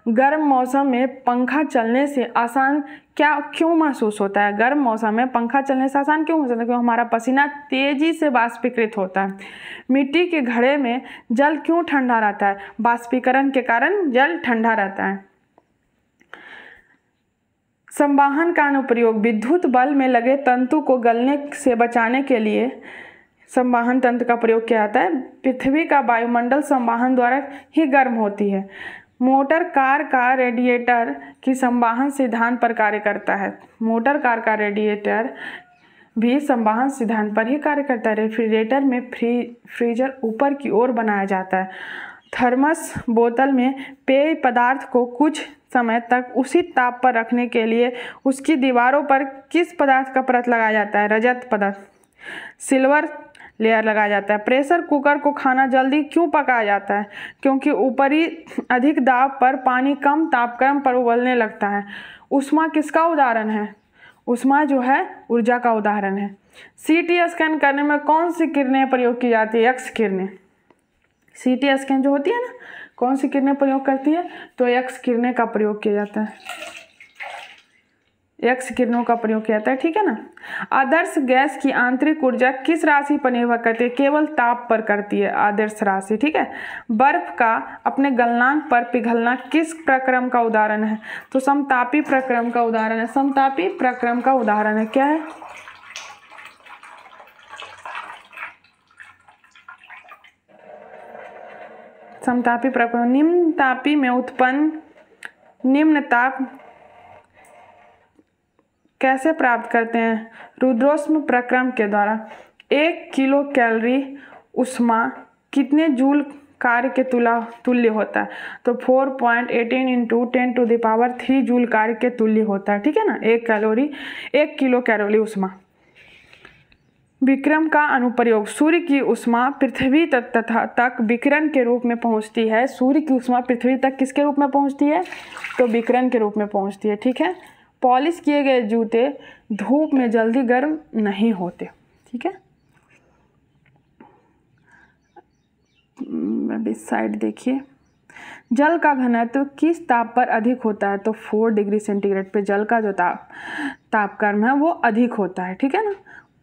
गर्म मौसम में पंखा चलने से आसान क्यों महसूस होता है? गर्म मौसम में पंखा चलने से आसान क्यों होता है? क्योंकि हमारा पसीना तेजी से वाष्पीकृत होता है। मिट्टी के घड़े में जल क्यों ठंडा रहता है? वाष्पीकरण के कारण जल ठंडा रहता है। संवाहन का अनुप्रयोग विद्युत बल में लगे तंतु को गलने से बचाने के लिए संवाहन तंत्र का प्रयोग किया जाता है। पृथ्वी का वायुमंडल संवाहन द्वारा ही गर्म होती है। मोटर कार का रेडिएटर की संवाहन सिद्धांत पर कार्य करता है। मोटर कार का रेडिएटर भी संवाहन सिद्धांत पर ही कार्य करता है। रेफ्रिजरेटर में फ्रीजर ऊपर की ओर बनाया जाता है। थर्मस बोतल में पेय पदार्थ को कुछ समय तक उसी ताप पर रखने के लिए उसकी दीवारों पर किस पदार्थ का परत लगाया जाता है? रजत पदार्थ, सिल्वर लेयर लगाया जाता है। प्रेशर कुकर को खाना जल्दी क्यों पकाया जाता है? क्योंकि ऊपरी अधिक दाब पर पानी कम तापक्रम पर उबलने लगता है। ऊष्मा किसका उदाहरण है? ऊष्मा जो है ऊर्जा का उदाहरण है। सीटी स्कैन करने में कौन सी किरणें प्रयोग की जाती है? एक्स किरणें। सीटी स्कैन जो होती है ना, कौन सी किरणें प्रयोग करती है? तो एक्स किरणें का प्रयोग किया जाता है। एक्स किरणों का प्रयोग किया जाता है, ठीक है ना। आदर्श गैस की आंतरिक ऊर्जा किस राशि पर निर्भर करती है? केवल ताप पर करती है आदर्श राशि, ठीक है। बर्फ का अपने गलनांक पर पिघलना किस प्रक्रम का उदाहरण है? तो समतापी प्रक्रम का उदाहरण है। समतापी प्रक्रम का उदाहरण है, क्या है? समतापी प्रक्रम। निम्न तापी में उत्पन्न निम्न ताप कैसे प्राप्त करते हैं? रुद्रोष्म प्रक्रम के द्वारा। 1 किलो कैलोरी ऊष्मा कितने जूल कार्य के तुल्य होता है? तो 4.18 × 10⁻³ जूल कार्य के तुल्य होता है, ठीक है ना। 1 किलो कैलोरी ऊष्मा। विकिरण का अनुप्रयोग। सूर्य की ऊष्मा पृथ्वी तक विकिरण के रूप में पहुंचती है। सूर्य की ऊष्मा पृथ्वी तक किसके रूप में पहुंचती है? तो विकिरण के रूप में पहुंचती है, ठीक है। पॉलिश किए गए जूते धूप में जल्दी गर्म नहीं होते, ठीक है। इस साइड देखिए, जल का घनत्व किस ताप पर अधिक होता है? तो 4 डिग्री सेंटीग्रेड पे जल का जो तापक्रम है वो अधिक होता है, ठीक है ना।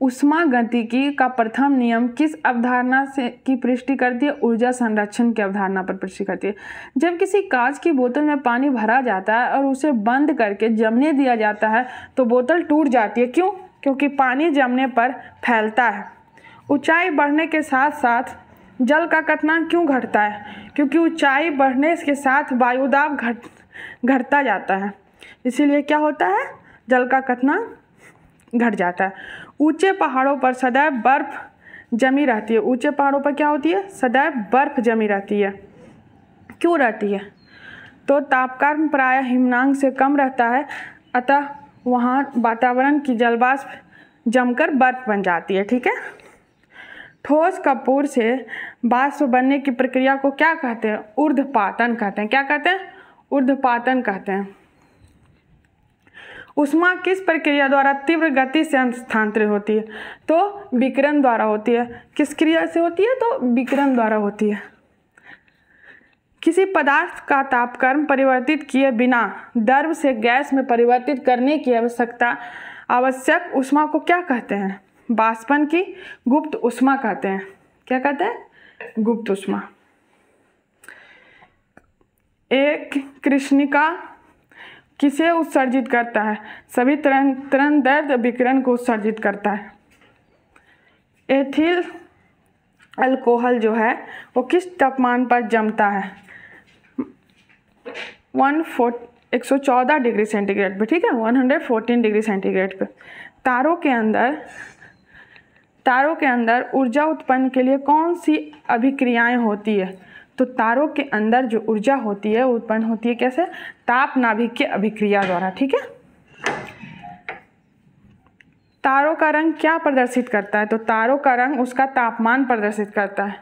ऊष्मा गतिकी का प्रथम नियम किस अवधारणा से की पुष्टि करती है? ऊर्जा संरक्षण की अवधारणा पर पुष्टि करती है। जब किसी कांच की बोतल में पानी भरा जाता है और उसे बंद करके जमने दिया जाता है तो बोतल टूट जाती है। क्यों? क्योंकि पानी जमने पर फैलता है। ऊंचाई बढ़ने के साथ साथ जल का क्वथनांक क्यों घटता है? क्योंकि ऊंचाई बढ़ने के साथ वायुदाब घटता जाता है, इसीलिए क्या होता है? जल का क्वथनांक घट जाता है। ऊंचे पहाड़ों पर सदैव बर्फ जमी रहती है। ऊंचे पहाड़ों पर क्या होती है? सदैव बर्फ जमी रहती है। क्यों रहती है? तो तापक्रम प्रायः हिमनांक से कम रहता है, अतः वहाँ वातावरण की जलवाष्प जमकर बर्फ बन जाती है, ठीक है। ठोस कपूर से वाष्प बनने की प्रक्रिया को क्या कहते हैं? ऊर्ध्वपातन कहते हैं। क्या कहते हैं? ऊर्ध्वपातन कहते हैं। ऊष्मा किस प्रक्रिया द्वारा तीव्र गति से स्थानांतरित होती है? तो विकिरण द्वारा होती है। किस क्रिया से होती है? तो विकिरण द्वारा होती है। किसी पदार्थ का तापक्रम परिवर्तित किए बिना द्रव से गैस में परिवर्तित करने की आवश्यक ऊष्मा को क्या कहते हैं? वाष्पन की गुप्त ऊष्मा कहते हैं। क्या कहते हैं? गुप्त ऊष्मा। एक कृष्णिका किसे उत्सर्जित करता है? सभी तरंगदैर्ध्य विकिरण को उत्सर्जित करता है। एथिल अल्कोहल जो है वो किस तापमान पर जमता है? 114 डिग्री सेंटीग्रेड पे, ठीक है। 114 डिग्री सेंटीग्रेड पे। तारों के अंदर ऊर्जा उत्पन्न के लिए कौन सी अभिक्रियाएं होती है? तो तारों के अंदर जो ऊर्जा होती है उत्पन्न होती है कैसे? ताप नाभिकीय अभिक्रिया द्वारा, ठीक है। तारों का रंग क्या प्रदर्शित करता है? तो तारों का रंग उसका तापमान प्रदर्शित करता है।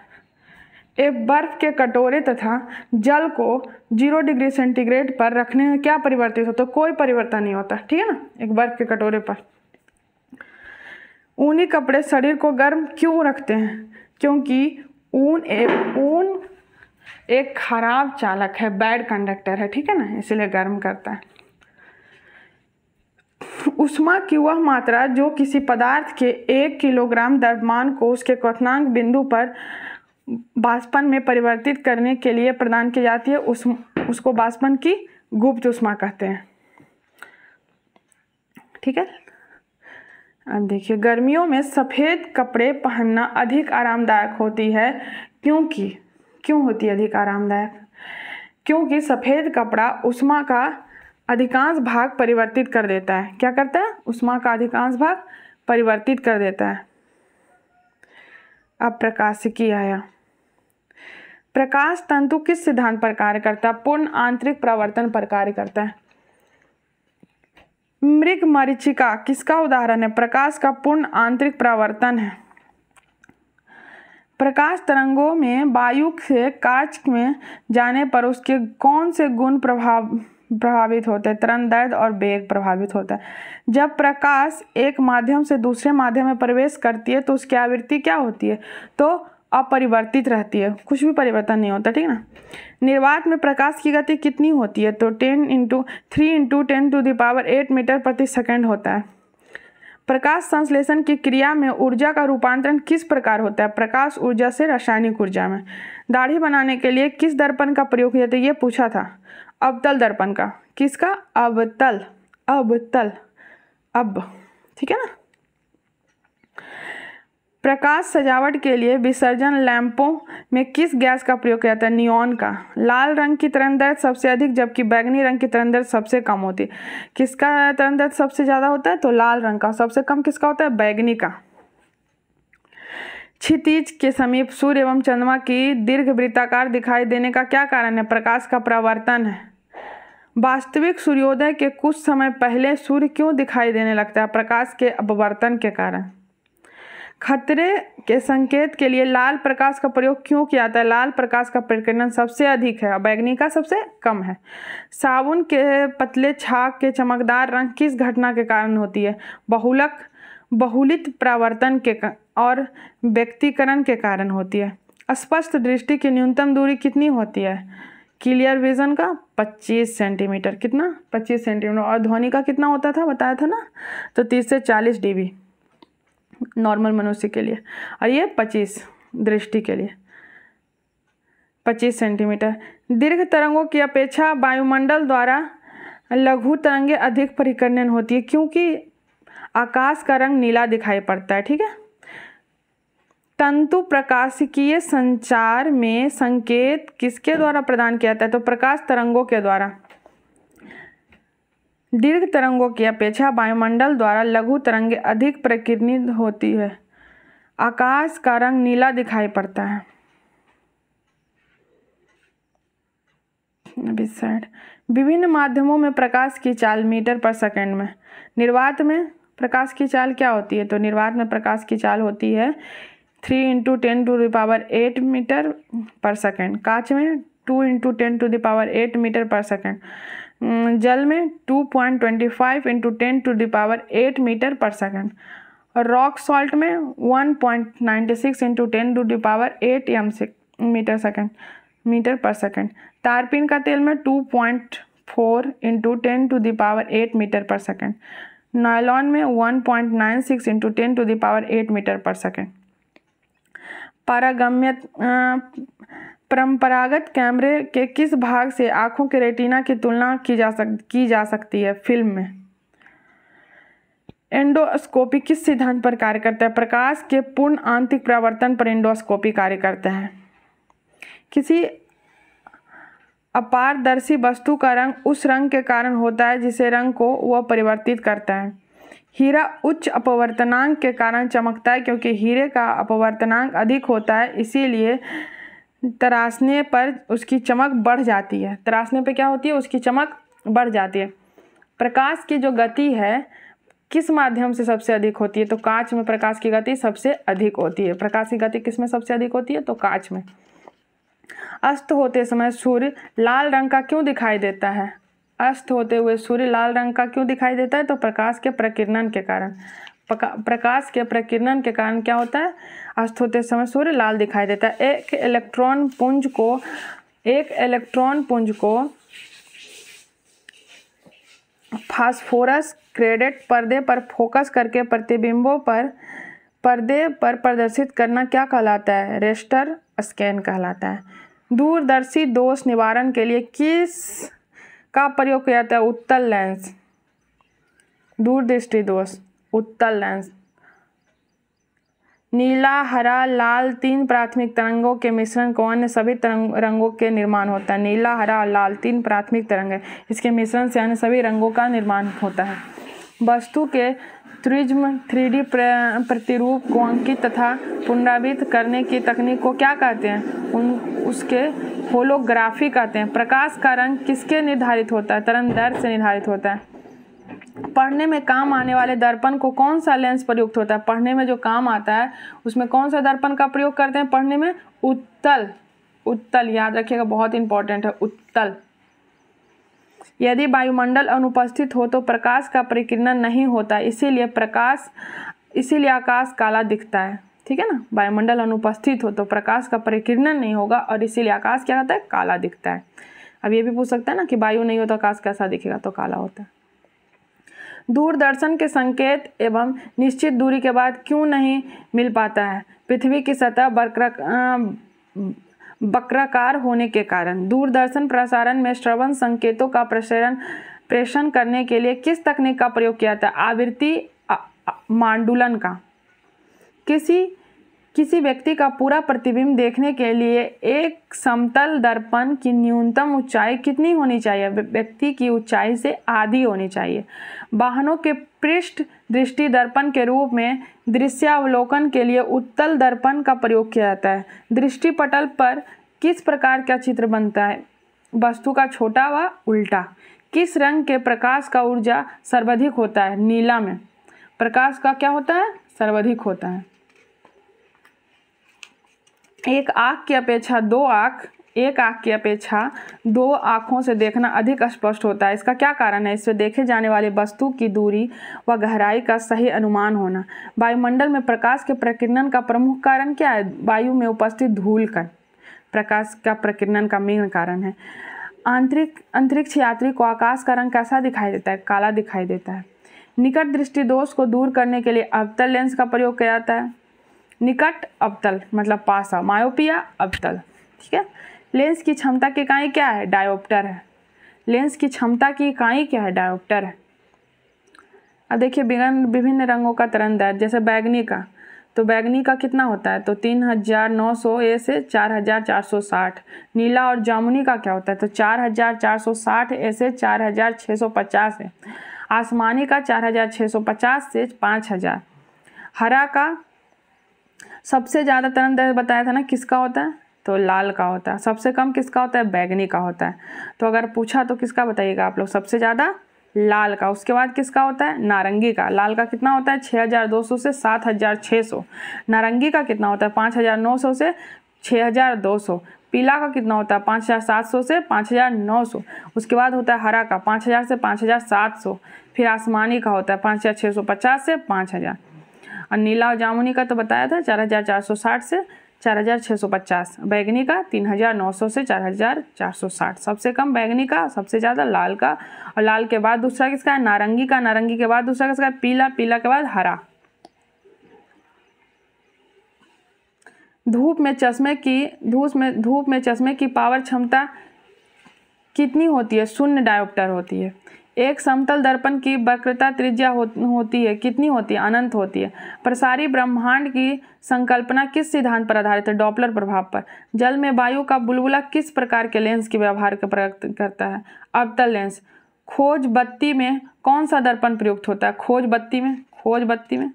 एक बर्फ के कटोरे तथा जल को 0 डिग्री सेंटीग्रेड पर रखने में क्या परिवर्तित होता है? तो कोई परिवर्तन नहीं होता, ठीक है ना। एक बर्फ के कटोरे पर। ऊनी कपड़े शरीर को गर्म क्यों रखते हैं? क्योंकि ऊन एक खराब चालक है, बैड कंडक्टर है, ठीक है ना, इसलिए गर्म करता है। ऊष्मा की वह मात्रा जो किसी पदार्थ के 1 किलोग्राम द्रव्यमान को उसके क्वथनांक बिंदु पर वाष्पन में परिवर्तित करने के लिए प्रदान की जाती है, उसको वाष्पन की गुप्त ऊष्मा कहते हैं। ठीक है। अब देखिए, गर्मियों में सफ़ेद कपड़े पहनना अधिक आरामदायक होती है, क्यों होती है अधिक आरामदायक? क्योंकि सफ़ेद कपड़ा ऊष्मा का अधिकांश भाग परिवर्तित कर देता है। क्या करता है? ऊष्मा का अधिकांश भाग परिवर्तित कर देता है। अब प्रकाशिकी आया। प्रकाश तंतु किस सिद्धांत पर कार्य करता है? पूर्ण आंतरिक परावर्तन पर कार्य करता है। मृगमरीचिका किसका उदाहरण है? प्रकाश का पूर्ण आंतरिक परावर्तन है। प्रकाश तरंगों में वायु से कांच में जाने पर उसके कौन से गुण प्रभावित होते हैं? तरंगदैर्ध्य और वेग प्रभावित होता है। जब प्रकाश एक माध्यम से दूसरे माध्यम में प्रवेश करती है तो उसकी आवृत्ति क्या होती है? तो अपरिवर्तित रहती है, कुछ भी परिवर्तन नहीं होता, ठीक है ना। निर्वात में प्रकाश की गति कितनी होती है? तो 3 × 10⁸ मीटर प्रति सेकंड होता है। प्रकाश संश्लेषण की क्रिया में ऊर्जा का रूपांतरण किस प्रकार होता है? प्रकाश ऊर्जा से रासायनिक ऊर्जा में। दाढ़ी बनाने के लिए किस दर्पण का प्रयोग किया जाता है? ये पूछा था, अवतल दर्पण का। किसका? अवतल, ठीक है ना। प्रकाश सजावट के लिए विसर्जन लैंपों में किस गैस का प्रयोग किया जाता है? नियॉन का। लाल रंग की तरंगदैर्ध्य सबसे अधिक जबकि बैंगनी रंग की तरंगदैर्ध्य सबसे कम होती है। किसका तरंगदैर्ध्य सबसे ज़्यादा होता है? तो लाल रंग का। सबसे कम किसका होता है? बैंगनी का। क्षितिज के समीप सूर्य एवं चंद्रमा की दीर्घवृत्ताकार दिखाई देने का क्या कारण है? प्रकाश का परावर्तन है। वास्तविक सूर्योदय के कुछ समय पहले सूर्य क्यों दिखाई देने लगता है? प्रकाश के अपवर्तन के कारण। खतरे के संकेत के लिए लाल प्रकाश का प्रयोग क्यों किया जाता है? लाल प्रकाश का प्रकीर्णन सबसे अधिक है, बैंगनी का सबसे कम है। साबुन के पतले छाग के चमकदार रंग किस घटना के कारण होती है? बहुलित परावर्तन के और व्यक्तीकरण के कारण होती है। स्पष्ट दृष्टि की न्यूनतम दूरी कितनी होती है? क्लियर विजन का 25 सेंटीमीटर। कितना? 25 सेंटीमीटर। और ध्वनि का कितना होता था, बताया था ना? तो 30 से 40 dB नॉर्मल मनुष्य के लिए, और ये 25 दृष्टि के लिए 25 सेंटीमीटर। दीर्घ तरंगों की अपेक्षा वायुमंडल द्वारा लघु तरंगें अधिक परिकीर्णन होती है, क्योंकि आकाश का रंग नीला दिखाई पड़ता है, ठीक है। तंतु प्रकाशिकीय संचार में संकेत किसके द्वारा प्रदान किया जाता है? तो प्रकाश तरंगों के द्वारा। दीर्घ तरंगों की अपेक्षा वायुमंडल द्वारा लघु तरंगें अधिक प्रकीर्णित होती है। आकाश का रंग नीला दिखाई पड़ता है। विभिन्न माध्यमों में प्रकाश की चाल मीटर पर सेकंड में। निर्वात में प्रकाश की चाल क्या होती है? तो निर्वात में प्रकाश की चाल होती है 3 × 10⁸ मीटर पर सेकंड। कांच में 2 × 10⁸ मीटर पर सेकंड। जल में 2.25 × 10⁸ मीटर पर सेकंड। और रॉक सॉल्ट में 1.96 × 10⁸ मीटर पर सेकंड। तारपीन का तेल में 2.4 × 10⁸ मीटर पर सेकंड। नायलॉन में 1.96 × 10⁸ मीटर पर सेकंड। परंपरागत कैमरे के किस भाग से आंखों के रेटिना की तुलना की जा सकती है? फिल्म में। एंडोस्कोपी किस सिद्धांत पर कार्य करता है? प्रकाश के पूर्ण आंतरिक परावर्तन पर एंडोस्कोपी कार्य करता है। किसी अपारदर्शी वस्तु का रंग उस रंग के कारण होता है जिसे रंग को वह परिवर्तित करता है। हीरा उच्च अपवर्तनांक के कारण चमकता है, क्योंकि हीरे का अपवर्तनांक अधिक होता है, इसीलिए तराशने पर उसकी चमक बढ़ जाती है। तराशने पे क्या होती है? उसकी चमक बढ़ जाती है। प्रकाश की जो गति है किस माध्यम से सबसे अधिक होती है? तो कांच में प्रकाश की गति सबसे अधिक होती है। प्रकाश की गति किस में सबसे अधिक होती है? तो कांच में। अस्त होते समय सूर्य लाल रंग का क्यों दिखाई देता है? अस्त होते हुए सूर्य लाल रंग का क्यों दिखाई देता है? तो प्रकाश के प्रकीर्णन के कारण। प्रकाश के प्रकीर्णन के कारण क्या होता है? अस्त होते समय सूर्य लाल दिखाई देता है। एक इलेक्ट्रॉन पुंज को फास्फोरस क्रेडेट पर्दे पर फोकस करके प्रतिबिंबों पर पर्दे पर प्रदर्शित करना क्या कहलाता है? रेस्टर स्कैन कहलाता है। दूरदर्शी दोष निवारण के लिए किस का प्रयोग किया जाता है? उत्तल लेंस। दूरदृष्टि दोष, उत्तल लेंस। नीला, हरा, लाल 3 प्राथमिक तरंगों के मिश्रण को अन्य सभी रंगों के निर्माण होता है। नीला, हरा और लाल 3 प्राथमिक तरंग है, इसके मिश्रण से अन्य सभी रंगों का निर्माण होता है। वस्तु के प्रिज्म 3D प्रतिरूप को अंकित तथा पुनरावृत्त करने की तकनीक को क्या कहते हैं? उसके होलोग्राफी कहते हैं। प्रकाश का रंग किसके निर्धारित होता है? तरंगदैर्घ्य से निर्धारित होता है। पढ़ने में काम आने वाले दर्पण को कौन सा लेंस प्रयुक्त होता है? पढ़ने में जो काम आता है उसमें कौन सा दर्पण का प्रयोग करते हैं पढ़ने में? उत्तल। उत्तल याद रखिएगा, बहुत इंपॉर्टेंट है उत्तल। यदि वायुमंडल अनुपस्थित हो तो प्रकाश का परिकिरण नहीं होता, इसीलिए आकाश काला दिखता है। ठीक है ना, वायुमंडल अनुपस्थित हो तो प्रकाश का परिकिरण नहीं होगा और इसीलिए आकाश क्या होता है? काला दिखता है। अब ये भी पूछ सकता है ना कि वायु नहीं हो तो आकाश कैसा दिखेगा? तो काला होता है। दूरदर्शन के संकेत एवं निश्चित दूरी के बाद क्यों नहीं मिल पाता है? पृथ्वी की सतह वक्राकार होने के कारण। दूरदर्शन प्रसारण में श्रवण संकेतों का प्रेषण करने के लिए किस तकनीक का प्रयोग किया जाता है? आवृत्ति मांडुलन का। किसी व्यक्ति का पूरा प्रतिबिंब देखने के लिए एक समतल दर्पण की न्यूनतम ऊंचाई कितनी होनी चाहिए? व्यक्ति की ऊंचाई से आधी होनी चाहिए। वाहनों के पृष्ठ दृष्टि दर्पण के रूप में दृश्यावलोकन के लिए उत्तल दर्पण का प्रयोग किया जाता है। दृष्टिपटल पर किस प्रकार का चित्र बनता है? वस्तु का छोटा व उल्टा। किस रंग के प्रकाश का ऊर्जा सर्वाधिक होता है? नीला में प्रकाश का क्या होता है? सर्वाधिक होता है। एक आँख की अपेक्षा दो आँखों से देखना अधिक स्पष्ट होता है। इसका क्या कारण है? इससे देखे जाने वाली वस्तु की दूरी व गहराई का सही अनुमान होना। वायुमंडल में प्रकाश के प्रकीर्णन का प्रमुख कारण क्या है? वायु में उपस्थित धूलकण प्रकाश का प्रकीर्णन का मेन कारण है। अंतरिक्ष यात्री को आकाश का रंग कैसा दिखाई देता है? काला दिखाई देता है। निकट दृष्टि दोष को दूर करने के लिए अवतल लेंस का प्रयोग किया जाता है। निकट अवतल मतलब पास, मायोपिया अवतल। ठीक है। लेंस की क्षमता की इकाई क्या है? डायोप्टर है। लेंस की क्षमता की इकाई क्या है? डायोप्टर है। अब देखिए विभिन्न रंगों का तरंगदैर्घ्य, जैसे बैगनी का, तो बैगनी का कितना होता है? तो 3900 ए से 4460। नीला और जामुनी का क्या होता है? तो 4460 ए से 4650 है। आसमानी का 4650 से 5000। हरा का सबसे ज़्यादा तरंगदैर्घ्य बताया था ना, किसका होता है? तो लाल का होता है। सबसे कम किसका होता है? बैगनी का होता है। तो अगर पूछा तो किसका बताइएगा आप लोग? सबसे ज़्यादा लाल का। उसके बाद किसका होता है? नारंगी का। लाल का कितना होता है? 6200 से 7600। नारंगी का कितना होता है? 5900 से 6200। पीला का कितना होता है? 5700 से 5900। उसके बाद होता है हरा का 5000 से 5700। फिर आसमानी का होता है 5650 से 5000। और नीला और जामुनी का तो बताया था 4460 से 4650। बैगनी का 3900 से 4460। सबसे कम बैगनी का, सबसे ज़्यादा लाल का, और लाल के बाद दूसरा किसका है? नारंगी का। नारंगी के बाद दूसरा किसका है? पीला। पीला के बाद हरा। धूप में चश्मे की पावर क्षमता कितनी होती है? 0 डायोप्टर होती है। एक समतल दर्पण की वक्रता त्रिज्या होती है, कितनी होती है? अनंत होती है। प्रसारी ब्रह्मांड की संकल्पना किस सिद्धांत पर आधारित है? डॉपलर प्रभाव पर। जल में वायु का बुलबुला किस प्रकार के लेंस के व्यवहार का प्रयोग करता है? अवतल लेंस। खोज बत्ती में कौन सा दर्पण प्रयुक्त होता है? खोज बत्ती में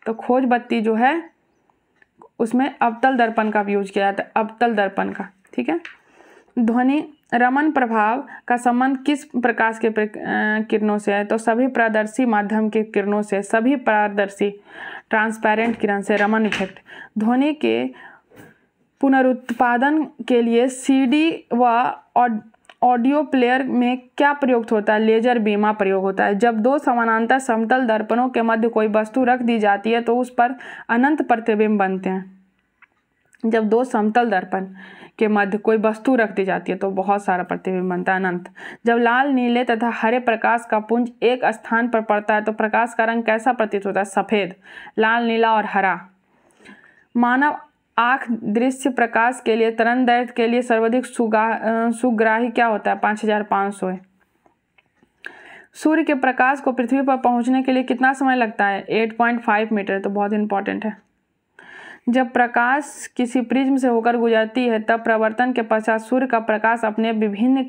तो खोज बत्ती जो है उसमें अवतल दर्पण का यूज किया जाता है, अवतल दर्पण का। ठीक है। ध्वनि रमन प्रभाव का संबंध किस प्रकाश के किरणों से है? तो सभी पारदर्शी माध्यम के किरणों से, सभी पारदर्शी ट्रांसपेरेंट किरण से रमन इफेक्ट। ध्वनि के पुनरुत्पादन के लिए सीडी व ऑडियो प्लेयर में क्या प्रयुक्त होता है? लेजर बीमा प्रयोग होता है। जब दो समानांतर समतल दर्पणों के मध्य कोई वस्तु रख दी जाती है तो उस पर अनंत प्रतिबिंब बनते हैं। जब दो समतल दर्पण के मध्य कोई वस्तु रख दी जाती है तो बहुत सारा प्रतिबिंब बनता है, अनंत। जब लाल, नीले तथा हरे प्रकाश का पुंज एक स्थान पर पड़ता है तो प्रकाश का रंग कैसा प्रतीत होता है? सफेद। लाल, नीला और हरा। मानव आँख दृश्य प्रकाश के लिए तरंगदैर्घ्य के लिए सर्वाधिक सुग्राही क्या होता है? 5500 है। सूर्य के प्रकाश को पृथ्वी पर पहुंचने के लिए कितना समय लगता है? 8.5 मीटर। तो बहुत इंपॉर्टेंट है। जब प्रकाश किसी प्रिज्म से होकर गुजरती है तब प्रवर्तन के पश्चात सूर्य का प्रकाश अपने विभिन्न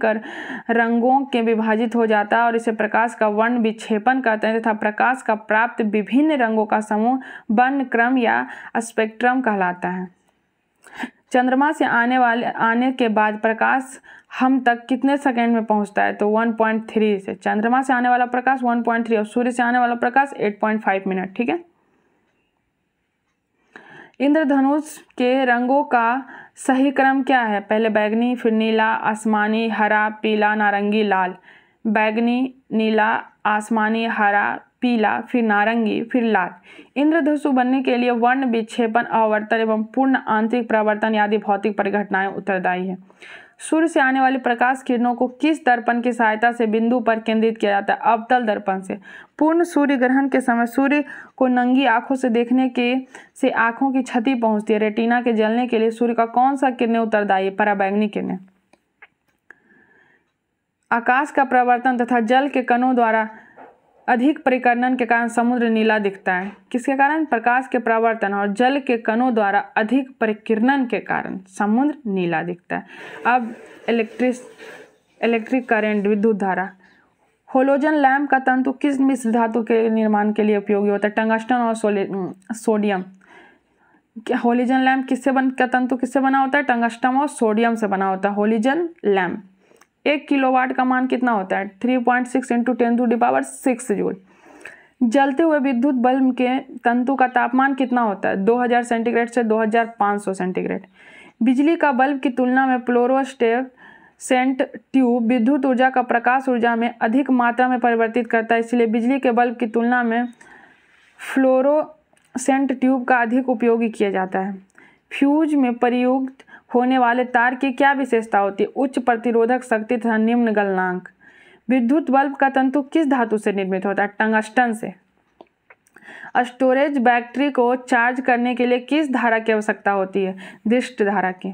रंगों के विभाजित हो जाता है और इसे प्रकाश का वर्ण विक्षेपण कहते हैं तथा प्रकाश का प्राप्त विभिन्न रंगों का समूह वर्ण क्रम या स्पेक्ट्रम कहलाता है। चंद्रमा से आने के बाद प्रकाश हम तक कितने सेकंड में पहुंचता है? तो 1.3 से। चंद्रमा से आने वाला प्रकाश 1.3 और सूर्य से आने वाला प्रकाश 8.5 मिनट। ठीक है। इंद्रधनुष के रंगों का सही क्रम क्या है? पहले बैगनी, फिर नीला, आसमानी, हरा, पीला, नारंगी, लाल। बैगनी, नीला, आसमानी, हरा, पीला, फिर नारंगी, फिर लाल। इंद्रधनुष बनने के लिए वर्ण विक्षेपण, आवर्तन एवं पूर्ण आंतरिक परावर्तन आदि भौतिक परिघटनाएं उत्तरदायी है। सूर्य से आने वाली प्रकाश किरणों को किस दर्पण की सहायता से बिंदु पर केंद्रित किया जाता है? अवतल दर्पण से। पूर्ण सूर्य ग्रहण के समय सूर्य को नंगी आंखों से देखने से आंखों की क्षति पहुंचती है। रेटिना के जलने के लिए सूर्य का कौन सा किरणें उत्तरदायी है? पराबैंगनी किरणें। आकाश का परावर्तन तथा जल के कणों द्वारा अधिक परिकर्णन के कारण समुद्र नीला दिखता है। किसके कारण? प्रकाश के परावर्तन और जल के कणों द्वारा अधिक परिकिरणन के कारण समुद्र नीला दिखता है। अब इलेक्ट्रिक करंट, विद्युत धारा। हेलोजन लैंप का तंतु किस मिश्र धातु के निर्माण के लिए उपयोगी होता है? टंगस्टन और सोडियम। हेलोजन लैंप का तंतु किससे बना होता है? टंगस्टन और सोडियम से बना होता है हेलोजन लैंप। 1 किलोवाट का मान कितना होता है? 3.6 × 10⁶ जूल। जलते हुए विद्युत बल्ब के तंतु का तापमान कितना होता है? 2000 सेंटीग्रेड से 2500 सेंटीग्रेड। बिजली का बल्ब की तुलना में फ्लोरोसेंट ट्यूब विद्युत ऊर्जा का प्रकाश ऊर्जा में अधिक मात्रा में परिवर्तित करता है, इसलिए बिजली के बल्ब की तुलना में फ्लोरोसेंट ट्यूब का अधिक उपयोग किया जाता है। फ्यूज में प्रयुक्त होने वाले तार की क्या विशेषता होती है? उच्च प्रतिरोधक शक्ति तथा निम्न गलनांक। विद्युत बल्ब का तंतु किस धातु से निर्मित होता है? टंगस्टन से। स्टोरेज बैटरी को चार्ज करने के लिए किस धारा की आवश्यकता होती है? दृष्ट धारा की।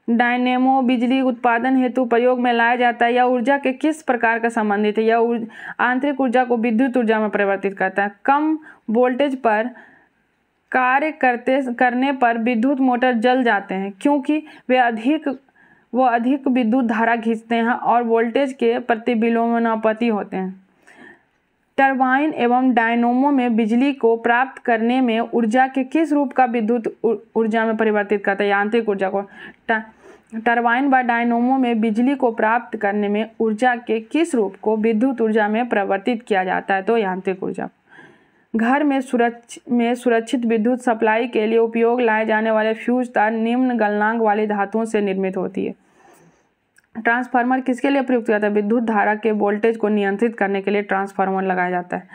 डायनेमो बिजली उत्पादन हेतु प्रयोग में लाया जाता है। यह ऊर्जा के किस प्रकार का संबंधित है? यह आंतरिक ऊर्जा को विद्युत ऊर्जा में परिवर्तित करता है। कम वोल्टेज पर कार्य करने पर विद्युत मोटर जल जाते हैं क्योंकि वो अधिक विद्युत धारा खींचते हैं और वोल्टेज के प्रति विलोमानुपाती होते हैं। टरबाइन एवं डायनेमो में बिजली को प्राप्त करने में ऊर्जा के किस रूप का विद्युत ऊर्जा में परिवर्तित करता है? यांत्रिक ऊर्जा को। टरबाइन व डायनेमो में बिजली को प्राप्त करने में ऊर्जा के किस रूप को विद्युत ऊर्जा में परिवर्तित किया जाता है? तो यांत्रिक ऊर्जा। घर में सुरक्षित विद्युत सप्लाई के लिए उपयोग लाए जाने वाले फ्यूज तार निम्न गलनांक वाली धातुओं से निर्मित होती है। ट्रांसफार्मर किसके लिए प्रयुक्त किया जाता है? विद्युत धारा के वोल्टेज को नियंत्रित करने के लिए ट्रांसफार्मर लगाया जाता है।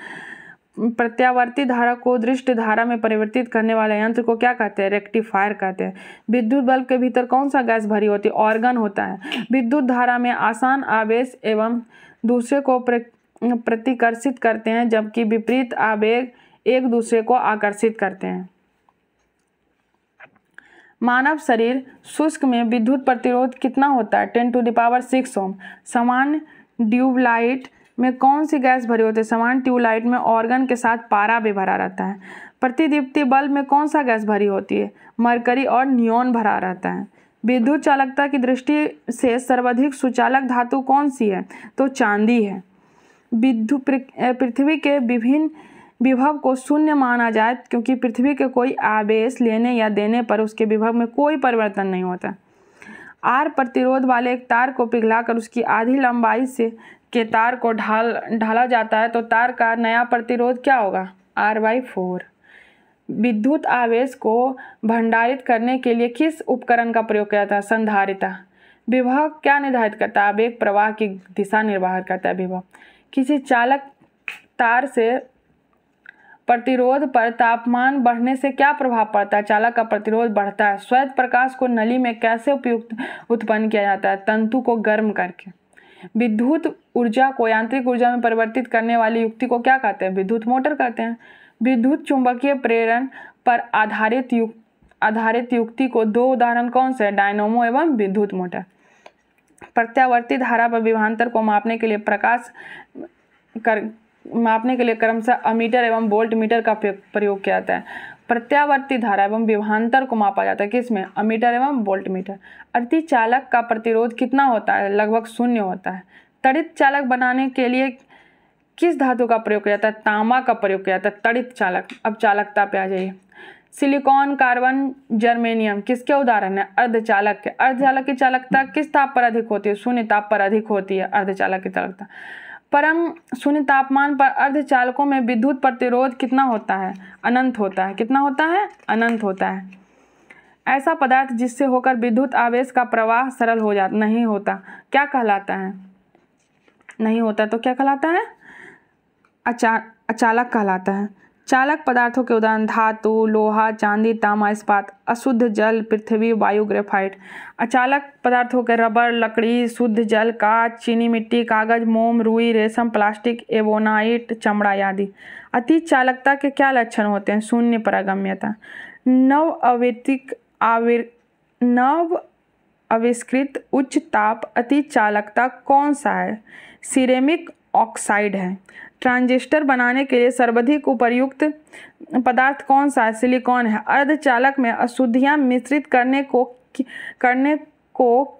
प्रत्यावर्ती धारा को दृष्ट धारा में परिवर्तित करने वाले यंत्र को क्या कहते हैं? रेक्टिफायर कहते हैं। विद्युत बल्ब के भीतर कौन सा गैस भरी होती है? ऑर्गन होता है। विद्युत धारा में आसान आवेश एवं दूसरे को प्रतिकर्षित करते हैं जबकि विपरीत आवेग एक दूसरे को आकर्षित करते हैं। मानव शरीर शुष्क में विद्युत प्रतिरोध कितना होता है? 10⁶ ओम। सामान्य ट्यूबलाइट में कौन सी गैस भरी होती है? सामान्य ट्यूबलाइट में ऑर्गन के साथ पारा भी भरा रहता है। प्रतिदीप्ति बल्ब में कौन सा गैस भरी होती है? मरकरी और नियोन भरा रहता है। विद्युत चालकता की दृष्टि से सर्वाधिक सुचालक धातु कौन सी है? तो चांदी है। पृथ्वी के विभिन्न विभव को शून्य माना जाए क्योंकि पृथ्वी के कोई आवेश लेने या देने पर उसके विभव में कोई परिवर्तन नहीं होता। आर प्रतिरोध वाले एक तार को पिघलाकर उसकी आधी लंबाई से के तार को ढाला जाता है तो तार का नया प्रतिरोध क्या होगा? R/4। विद्युत आवेश को भंडारित करने के लिए किस उपकरण का प्रयोग किया जाता है? संधारिता। विभव क्या निर्धारित करता है? आवेग प्रवाह की दिशा निर्धारित करता है विभव। किसी चालक तार से प्रतिरोध पर तापमान बढ़ने से क्या प्रभाव पड़ता है? चालक का प्रतिरोध बढ़ता है। श्वेत प्रकाश को नली में कैसे उत्पन्न किया जाता है? तंतु को गर्म करके। विद्युत ऊर्जा को यांत्रिक ऊर्जा में परिवर्तित करने वाली युक्ति को क्या कहते हैं? विद्युत मोटर कहते हैं। विद्युत चुंबकीय प्रेरण पर आधारित युक्ति को 2 उदाहरण कौन से? डायनेमो एवं विद्युत मोटर। प्रत्यावर्ती धारा पर विभवांतर को मापने के लिए प्रकाश मापने के लिए क्रमशः अमीटर एवं वोल्ट मीटर का प्रयोग किया जाता है। प्रत्यावर्ती धारा एवं विभवांतर को मापा जाता है किसमें? अमीटर एवं वोल्ट मीटर। अर्धचालक का प्रतिरोध कितना होता है? लगभग 0 होता है। तड़ित चालक बनाने के लिए किस धातु का प्रयोग किया जाता है? तांबा का प्रयोग किया जाता है तड़ित चालक। अब चालकता पे आ जाइए। सिलिकॉन, कार्बन, जर्मेनियम किसके उदाहरण है? अर्धचालक के। अर्धचालक की चालकता किस ताप पर अधिक होती है? 0 ताप पर अधिक होती है अर्धचालक की चालकता। परम 0 तापमान पर अर्धचालकों में विद्युत प्रतिरोध कितना होता है? अनंत होता है। कितना होता है? अनंत होता है। ऐसा पदार्थ जिससे होकर विद्युत आवेश का प्रवाह सरल हो जाता नहीं होता क्या कहलाता है? नहीं होता तो क्या कहलाता है? अचालक कहलाता है। चालक पदार्थों के उदाहरण धातु, लोहा, चांदी, तांबा, इस्पात, अशुद्ध जल, पृथ्वी, वायु, ग्रेफाइट। अचालक पदार्थों के रबर, लकड़ी, शुद्ध जल, कांच, चीनी मिट्टी, कागज, मोम, रुई, रेशम, प्लास्टिक, एबोनाइट, चमड़ा आदि। अति चालकता के क्या लक्षण होते हैं? 0 पारगम्यता। नव आविष्कृत उच्च ताप अति चालकता कौन सा है? सिरेमिक ऑक्साइड है। ट्रांजिस्टर बनाने के लिए सर्वाधिक उपयुक्त पदार्थ कौन सा है? सिलिकॉन है। अर्धचालक में अशुद्धियां मिश्रित करने को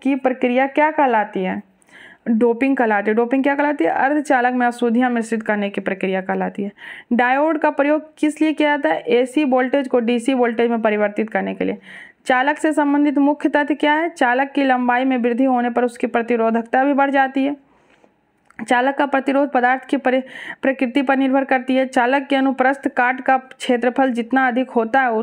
की प्रक्रिया क्या कहलाती है? डोपिंग कहलाती है। डोपिंग क्या कहलाती है? अर्धचालक में अशुद्धियां मिश्रित करने की प्रक्रिया कहलाती है। डायोड का प्रयोग किस लिए किया जाता है? एसी वोल्टेज को डीसी वोल्टेज में परिवर्तित करने के लिए। चालक से संबंधित मुख्य तथ्य क्या है? चालक की लंबाई में वृद्धि होने पर उसकी प्रतिरोधकता भी बढ़ जाती है। चालक का प्रतिरोध पदार्थ की प्रकृति पर निर्भर करती है। चालक के अनुप्रस्थ काट का क्षेत्रफल जितना अधिक होता है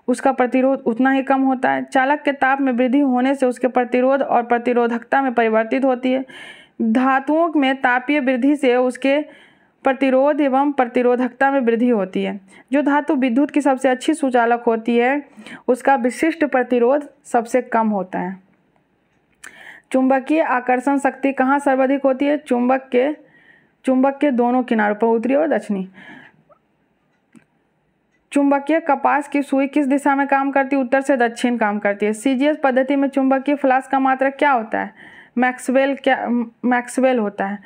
उसका प्रतिरोध उतना ही कम होता है। चालक के ताप में वृद्धि होने से उसके प्रतिरोध और प्रतिरोधकता में परिवर्तित होती है। धातुओं में तापीय वृद्धि से उसके प्रतिरोध एवं प्रतिरोधकता में वृद्धि होती है। जो धातु विद्युत की सबसे अच्छी सुचालक होती है उसका विशिष्ट प्रतिरोध सबसे कम होता है। चुंबकीय आकर्षण शक्ति कहाँ सर्वाधिक होती है? चुंबक के दोनों किनारों पर, उत्तरी और दक्षिणी। चुंबकीय कपास की सुई किस दिशा में काम करती है? उत्तर से दक्षिण काम करती है। सीजीएस पद्धति में चुंबकीय फ्लक्स का मात्रक क्या होता है? मैक्सवेल होता है।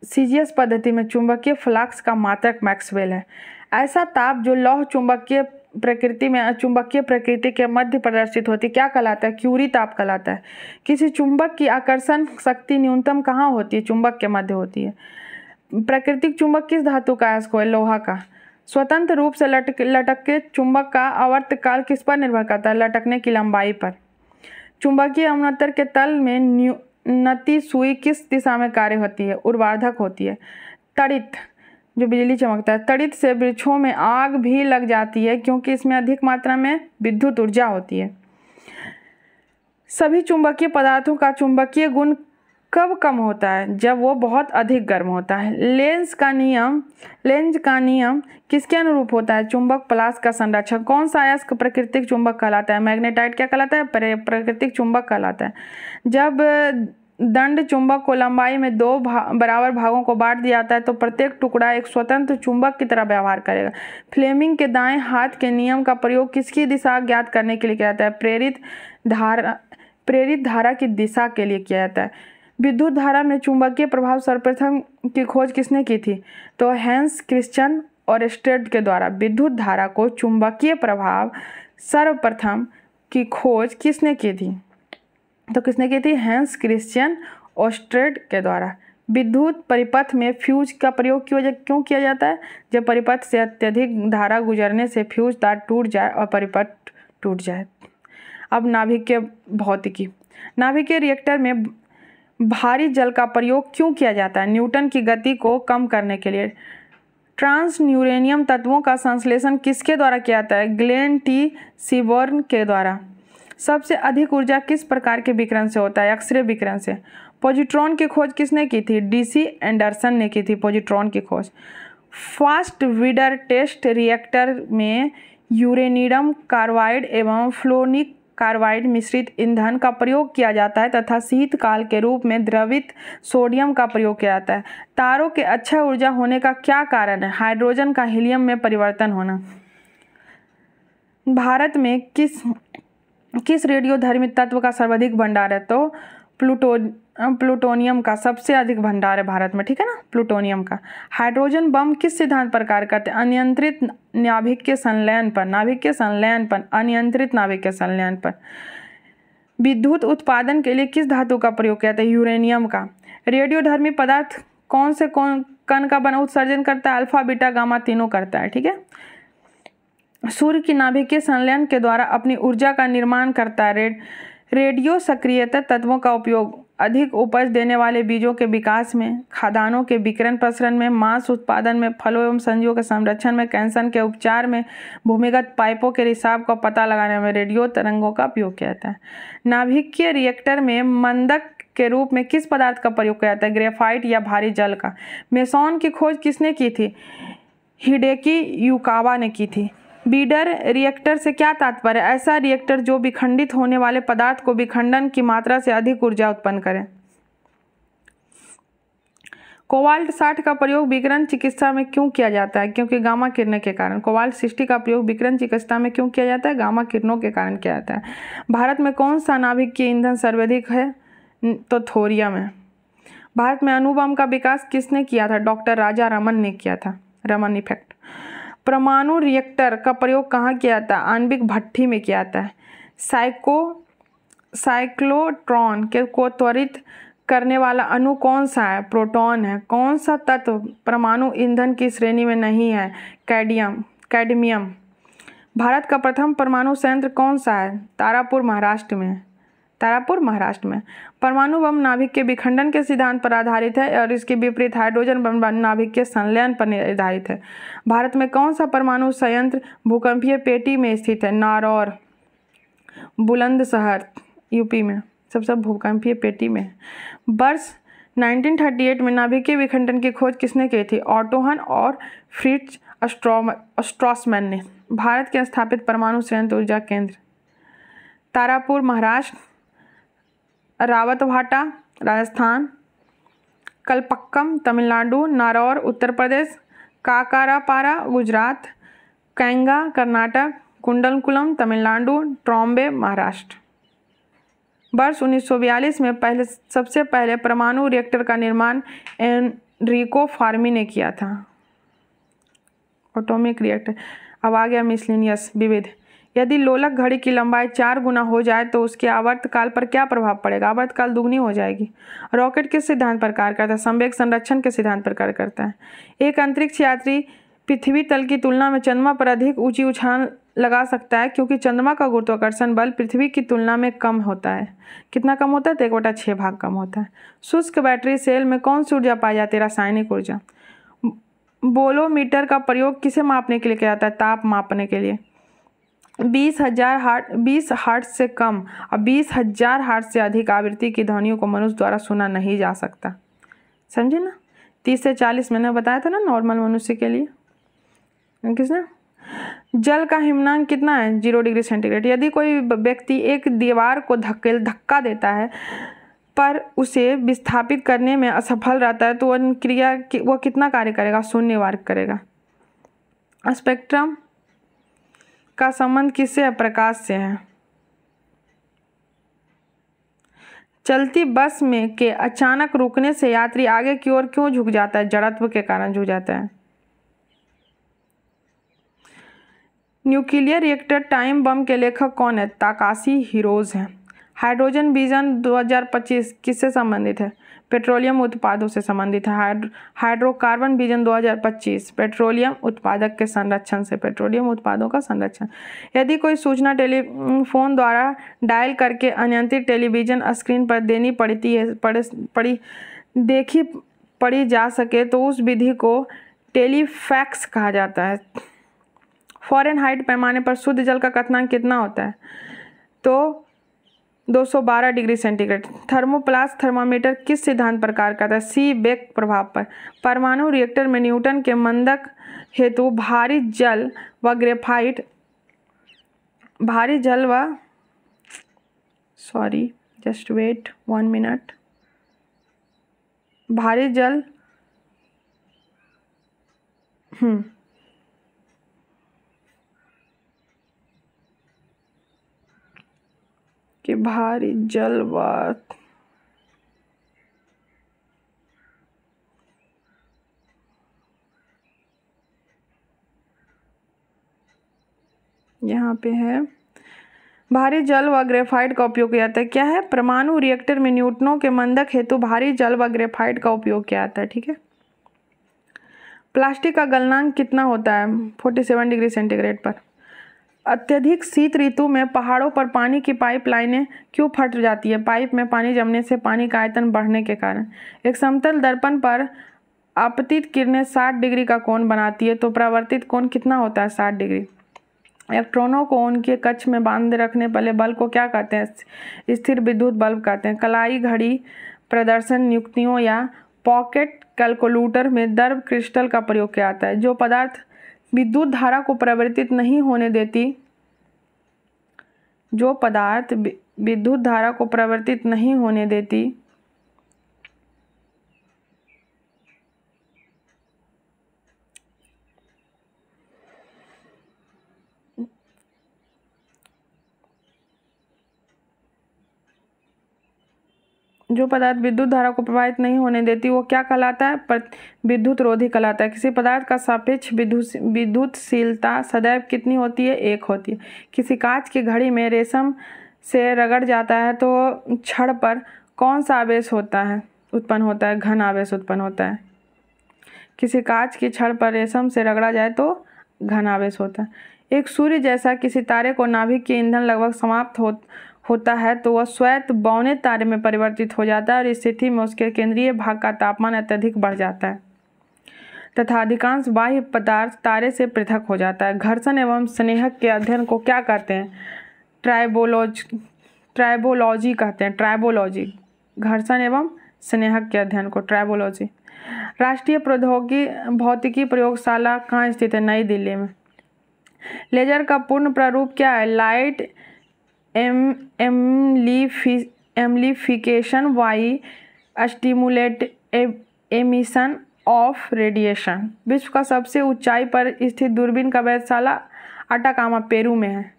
सीजीएस पद्धति में चुंबकीय फ्लक्स का मात्रक मैक्सवेल है। ऐसा ताप जो लौह चुंबकीय प्रकृति के मध्य प्रदर्शित होती क्या कहलाता है? क्यूरी ताप कहलाता है। किसी चुंबक की आकर्षण शक्ति न्यूनतम कहाँ होती है? चुंबक के मध्य होती है। प्राकृतिक चुंबक किस धातु का है? इसको लोहा का। स्वतंत्र रूप से लटके चुंबक का आवर्तकाल किस पर निर्भर करता है? लटकने की लंबाई पर। चुंबकीय अवनतर के तल में नती सुई किस दिशा में कार्य होती है? ऊर्ध्वाधर होती है। तड़ित जो बिजली चमकता है, तड़ित से वृक्षों में आग भी लग जाती है क्योंकि इसमें अधिक मात्रा में विद्युत ऊर्जा होती है। सभी चुंबकीय पदार्थों का चुंबकीय गुण कब कम होता है? जब वो बहुत अधिक गर्म होता है। लेंज का नियम किसके अनुरूप होता है? चुंबक प्लास का संरक्षण। कौन सा अयस्क प्राकृतिक चुंबक कहलाता है? मैग्नेटाइट क्या कहलाता है? प्राकृतिक चुंबक कहलाता है। जब दंड चुंबक को लंबाई में 2 बराबर भागों को बांट दिया जाता है तो प्रत्येक टुकड़ा एक स्वतंत्र चुंबक की तरह व्यवहार करेगा। फ्लेमिंग के दाएं हाथ के नियम का प्रयोग किसकी दिशा ज्ञात करने के लिए किया जाता है? प्रेरित धारा की दिशा के लिए किया जाता है। विद्युत धारा में चुंबकीय प्रभाव सर्वप्रथम की खोज किसने की थी? तो हैंस क्रिश्चियन ओरस्टेड के द्वारा। विद्युत धारा को चुंबकीय प्रभाव सर्वप्रथम की खोज किसने की थी? तो किसने की थी? हैंस क्रिश्चियन ओरस्टेड के द्वारा। विद्युत परिपथ में फ्यूज का प्रयोग क्यों किया जाता है? जब परिपथ से अत्यधिक धारा गुजरने से फ्यूज तार टूट जाए और परिपथ टूट जाए। अब नाभिकीय भौतिकी। नाभिकीय रिएक्टर में भारी जल का प्रयोग क्यों किया जाता है? न्यूटन की गति को कम करने के लिए। ट्रांस न्यूरेनियम तत्वों का संश्लेषण किसके द्वारा किया जाता है? ग्लेन टी सीबोर्न के द्वारा। सबसे अधिक ऊर्जा किस प्रकार के विकिरण से होता है? एक्सरे विकिरण से। पॉजिट्रॉन की खोज किसने की थी? डीसी एंडरसन ने की थी पॉजिट्रॉन की खोज। फास्ट ब्रीडर टेस्ट रिएक्टर में यूरेनियम कार्बाइड एवं फ्लोरिक कार्बाइड मिश्रित ईंधन का प्रयोग किया जाता है तथा शीतकाल के रूप में द्रवित सोडियम का प्रयोग किया जाता है। तारों के अच्छा ऊर्जा होने का क्या कारण है? हाइड्रोजन का हीलियम में परिवर्तन होना। भारत में किस रेडियोधर्मी तत्व का सर्वाधिक भंडार है? तो प्लूटोनियम का सबसे अधिक भंडार है भारत में, ठीक है ना, प्लूटोनियम का। हाइड्रोजन बम किस सिद्धांत पर कार्य करते हैं? अनियंत्रित नाभिक के संलयन पर, नाभिक के संलयन पर, अनियंत्रित नाभिक के संलयन पर। विद्युत उत्पादन के लिए किस धातु का प्रयोग किया जाता है? यूरेनियम का। रेडियोधर्मी पदार्थ कौन से कण का बना उत्सर्जन करता है? अल्फा बीटा गामा तीनों करता है, ठीक है। सूर्य की नाभिकीय संलयन के द्वारा अपनी ऊर्जा का निर्माण करता है। रेडियो सक्रियता तत्वों का उपयोग अधिक उपज देने वाले बीजों के विकास में, खाद्यान्नों के विकिरण प्रसरण में, मांस उत्पादन में, फलों एवं सब्जियों के संरक्षण में, कैंसर के उपचार में, भूमिगत पाइपों के रिसाव का पता लगाने में रेडियो तरंगों का उपयोग किया जाता है। नाभिकीय रिएक्टर में मंदक के रूप में किस पदार्थ का प्रयोग किया जाता है? ग्रेफाइट या भारी जल का। मेसॉन की खोज किसने की थी? हिडेकी युकावा ने की थी। बीडर रिएक्टर से क्या तात्पर्य है? ऐसा रिएक्टर जो विखंडित होने वाले पदार्थ को विखंडन की मात्रा से अधिक ऊर्जा उत्पन्न करे। कोबाल्ट 60 का प्रयोग विकिरण चिकित्सा में क्यों किया जाता है? क्योंकि गामा किरणों के कारण। कोबाल्ट 60 का प्रयोग विकिरण चिकित्सा में क्यों किया जाता है? गामा किरणों के कारण किया जाता है। भारत में कौन सा नाभिकीय ईंधन सर्वाधिक है? तो थोरियम है। भारत में अणु बम का विकास किसने किया था? डॉक्टर राजा रमन ने किया था, रमन इफेक्ट। परमाणु रिएक्टर का प्रयोग कहाँ किया जाता है? आणविक भट्ठी में किया जाता है। साइक्लोट्रॉन को त्वरित करने वाला अणु कौन सा है? प्रोटॉन है। कौन सा तत्व परमाणु ईंधन की श्रेणी में नहीं है? कैडमियम। भारत का प्रथम परमाणु संयंत्र कौन सा है? तारापुर महाराष्ट्र में। परमाणु बम नाभिक के विखंडन के सिद्धांत पर आधारित है और इसके विपरीत हाइड्रोजन बम नाभिक के संलयन पर निर्धारित है। भारत में कौन सा परमाणु संयंत्र भूकंपीय पेटी में स्थित है? नारौर, बुलंदशहर यूपी में सबसे भूकंपीय पेटी में। वर्ष 1938 में नाभिकीय विखंडन की खोज किसने की थी? ऑटो हन और फ्रिट्ज स्ट्रॉसमैन ने। भारत के स्थापित परमाणु संयंत्र ऊर्जा केंद्र तारापुर महाराष्ट्र, रावतभाटा राजस्थान, कलपक्कम तमिलनाडु, नारौर उत्तर प्रदेश, काकारापारा गुजरात, कैंगा कर्नाटक, कुंडलकुलम तमिलनाडु, ट्रॉम्बे महाराष्ट्र। वर्ष 1942 में सबसे पहले परमाणु रिएक्टर का निर्माण एनरिको फर्मी ने किया था। Atomic reactor. अब आ गया मिसलेनियस विविध। यदि लोलक घड़ी की लंबाई 4 गुना हो जाए तो उसके आवर्तकाल पर क्या प्रभाव पड़ेगा? आवर्तकाल दुगनी हो जाएगी। रॉकेट किस सिद्धांत पर कार्य करता है? संवेग संरक्षण के सिद्धांत पर कार्य करता है। एक अंतरिक्ष यात्री पृथ्वी तल की तुलना में चंद्रमा पर अधिक ऊंची उछाल लगा सकता है क्योंकि चंद्रमा का गुरुत्वाकर्षण बल पृथ्वी की तुलना में कम होता है। कितना कम होता है? तो 1/6 भाग कम होता है। शुष्क बैटरी सेल में कौन सी ऊर्जा पाई जाती है? रासायनिक ऊर्जा। बोलोमीटर का प्रयोग किसे मापने के लिए किया जाता है? ताप मापने के लिए। 20 हर्ट्ज से कम और 20,000 हर्ट्ज से अधिक आवृत्ति की ध्वनियों को मनुष्य द्वारा सुना नहीं जा सकता। समझे ना? 30 से 40 मैंने बताया था ना नॉर्मल मनुष्य के लिए। किसने? जल का हिमनांक कितना है? 0 डिग्री सेंटीग्रेड। यदि कोई व्यक्ति एक दीवार को धक्का देता है पर उसे विस्थापित करने में असफल रहता है तो वो कितना कार्य करेगा? 0 वर्ग करेगा। स्पेक्ट्रम का संबंध किससे है? प्रकाश से है। चलती बस में के अचानक रुकने से यात्री आगे की ओर क्यों झुक जाता है? जड़त्व के कारण झुक जाता है। न्यूक्लियर रिएक्टर टाइम बम के लेखक कौन है? ताकाशी हिरोज हैं। हाइड्रोजन विजन 2025 किससे संबंधित है? पेट्रोलियम उत्पादों से संबंधित है। हाइड्रोकार्बन विजन 2025 पेट्रोलियम उत्पादक के संरक्षण से, पेट्रोलियम उत्पादों का संरक्षण। यदि कोई सूचना टेलीफोन द्वारा डायल करके अनियंत्रित टेलीविजन स्क्रीन पर देखी पड़ी जा सके तो उस विधि को टेलीफैक्स कहा जाता है। फ़ारेनहाइट पैमाने पर शुद्ध जल का क्वथनांक कितना होता है? तो 212 डिग्री सेंटीग्रेड। थर्मोप्लास्ट थर्मामीटर किस सिद्धांत पर कार्य करता है? सीबेक प्रभाव पर। परमाणु रिएक्टर में न्यूटन के मंदक हेतु भारी जल व यहाँ पे है भारी जल व ग्रेफाइट का उपयोग किया जाता है। क्या है? परमाणु रिएक्टर में न्यूट्रॉनों के मंदक हेतु भारी जल व ग्रेफाइट का उपयोग किया जाता है। ठीक है। प्लास्टिक का गलनांक कितना होता है? 47 डिग्री सेंटीग्रेड पर। अत्यधिक शीत ऋतु में पहाड़ों पर पानी की पाइपलाइनें क्यों फट जाती है? पाइप में पानी जमने से पानी का आयतन बढ़ने के कारण। एक समतल दर्पण पर आपतित किरणें 60 डिग्री का कोण बनाती है, तो परावर्तित कोण कितना होता है? 60 डिग्री। इलेक्ट्रॉनों को उनके कक्ष में बांधे रखने वाले बल्ब को क्या कहते हैं? स्थिर विद्युत बल्ब कहते हैं। कलाई घड़ी प्रदर्शन नियुक्तियों या पॉकेट कैलकुलेटर में दर्व क्रिस्टल का प्रयोग किया जाता है। जो पदार्थ विद्युत धारा को परिवर्तित नहीं होने देती, जो पदार्थ विद्युत धारा को परिवर्तित नहीं होने देती जो पदार्थ विद्युत धारा को प्रभावित नहीं होने देती वो क्या कहलाता है? विद्युत रोधी कहलाता है। किसी पदार्थ का सापेक्ष विद्युतशीलता सदैव कितनी होती है? 1 होती है। किसी कांच की घड़ी में रेशम से रगड़ जाता है तो छड़ पर कौन सा आवेश उत्पन्न होता है? घन आवेश उत्पन्न होता है। किसी कांच की छड़ पर रेशम से रगड़ा जाए तो घन आवेश होता है। एक सूर्य जैसा किसी तारे को नाभिक के ईंधन लगभग समाप्त होता है तो वह स्वयं बौने तारे में परिवर्तित हो जाता है और इस स्थिति में उसके केंद्रीय भाग का तापमान अत्यधिक बढ़ जाता है तथा अधिकांश बाह्य पदार्थ तारे से पृथक हो जाता है। घर्षण एवं स्नेहक के अध्ययन को क्या कहते हैं? ट्राइबोलॉजी कहते हैं। ट्राइबोलॉजी। घर्षण एवं स्नेहक के अध्ययन को ट्राइबोलॉजी। राष्ट्रीय प्रौद्योगिकी भौतिकी प्रयोगशाला कहाँ स्थित है? नई दिल्ली में। लेजर का पूर्ण प्रारूप क्या है? Light amplification by stimulate emission of radiation. विश्व का सबसे ऊंचाई पर स्थित दूरबीन का वेधशाला अटाकामा पेरू में है।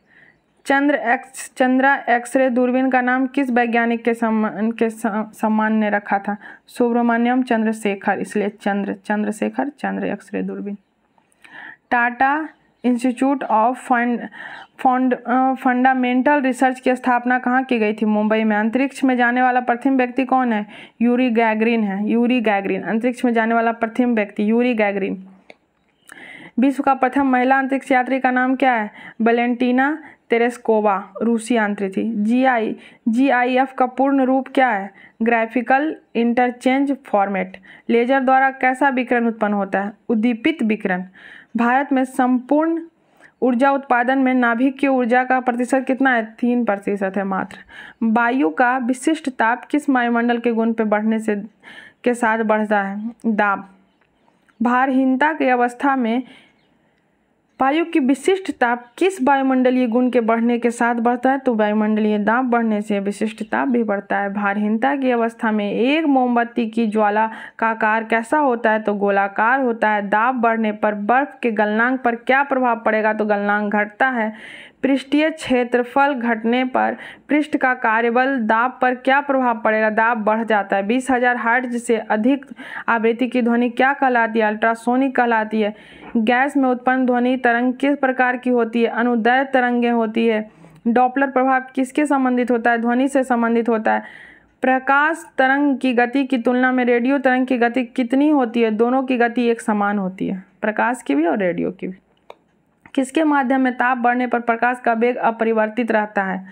चंद्रा एक्सरे दूरबीन का नाम किस वैज्ञानिक के सम्मान ने रखा था? सुब्रमण्यम चंद्रशेखर, इसलिए चंद्र एक्सरे दूरबीन। Tata institute of fundamental research की स्थापना कहाँ की गई थी? मुंबई में। अंतरिक्ष में जाने वाला प्रथम व्यक्ति कौन है? यूरी गैगरिन है। यूरी गैगरिन अंतरिक्ष में जाने वाला प्रथम व्यक्ति यूरी गैगरिन। विश्व का प्रथम महिला अंतरिक्ष यात्री का नाम क्या है? वैलेंटीना तेरेस्कोवा, रूसी यात्री थी। GIF का पूर्ण रूप क्या है? Graphical interchange format. लेजर द्वारा कैसा विकिरण उत्पन्न होता है? उद्दीपित विकिरण। भारत में संपूर्ण ऊर्जा उत्पादन में नाभिक की ऊर्जा का प्रतिशत कितना है? 3% है मात्र। वायु का विशिष्ट ताप किस वायुमंडल के गुण पे बढ़ने से के साथ बढ़ता है? दाब। भारहीनता की अवस्था में वायु की विशिष्ट ताप किस वायुमंडलीय गुण के बढ़ने के साथ बढ़ता है? तो वायुमंडलीय दाब बढ़ने से विशिष्ट ताप भी बढ़ता है। भारहीनता की अवस्था में एक मोमबत्ती की ज्वाला का आकार कैसा होता है? तो गोलाकार होता है। दाब बढ़ने पर बर्फ के गलनांक पर क्या प्रभाव पड़ेगा? तो गलनांक घटता है। पृष्ठीय क्षेत्रफल घटने पर पृष्ठ का कार्यबल दाब पर क्या प्रभाव पड़ेगा? दाब बढ़ जाता है। 20,000 हर्ट्ज से अधिक आवृत्ति की ध्वनि क्या कहलाती है? अल्ट्रासोनिक कहलाती है। गैस में उत्पन्न ध्वनि तरंग किस प्रकार की होती है? अनुदैर्ध्य तरंगें होती है। डॉपलर प्रभाव किसके संबंधित होता है? ध्वनि से संबंधित होता है। प्रकाश तरंग की गति की तुलना में रेडियो तरंग की गति कितनी होती है? दोनों की गति एक समान होती है, प्रकाश की भी और रेडियो की भी। किसके माध्यम में ताप बढ़ने पर प्रकाश का वेग अपरिवर्तित रहता है?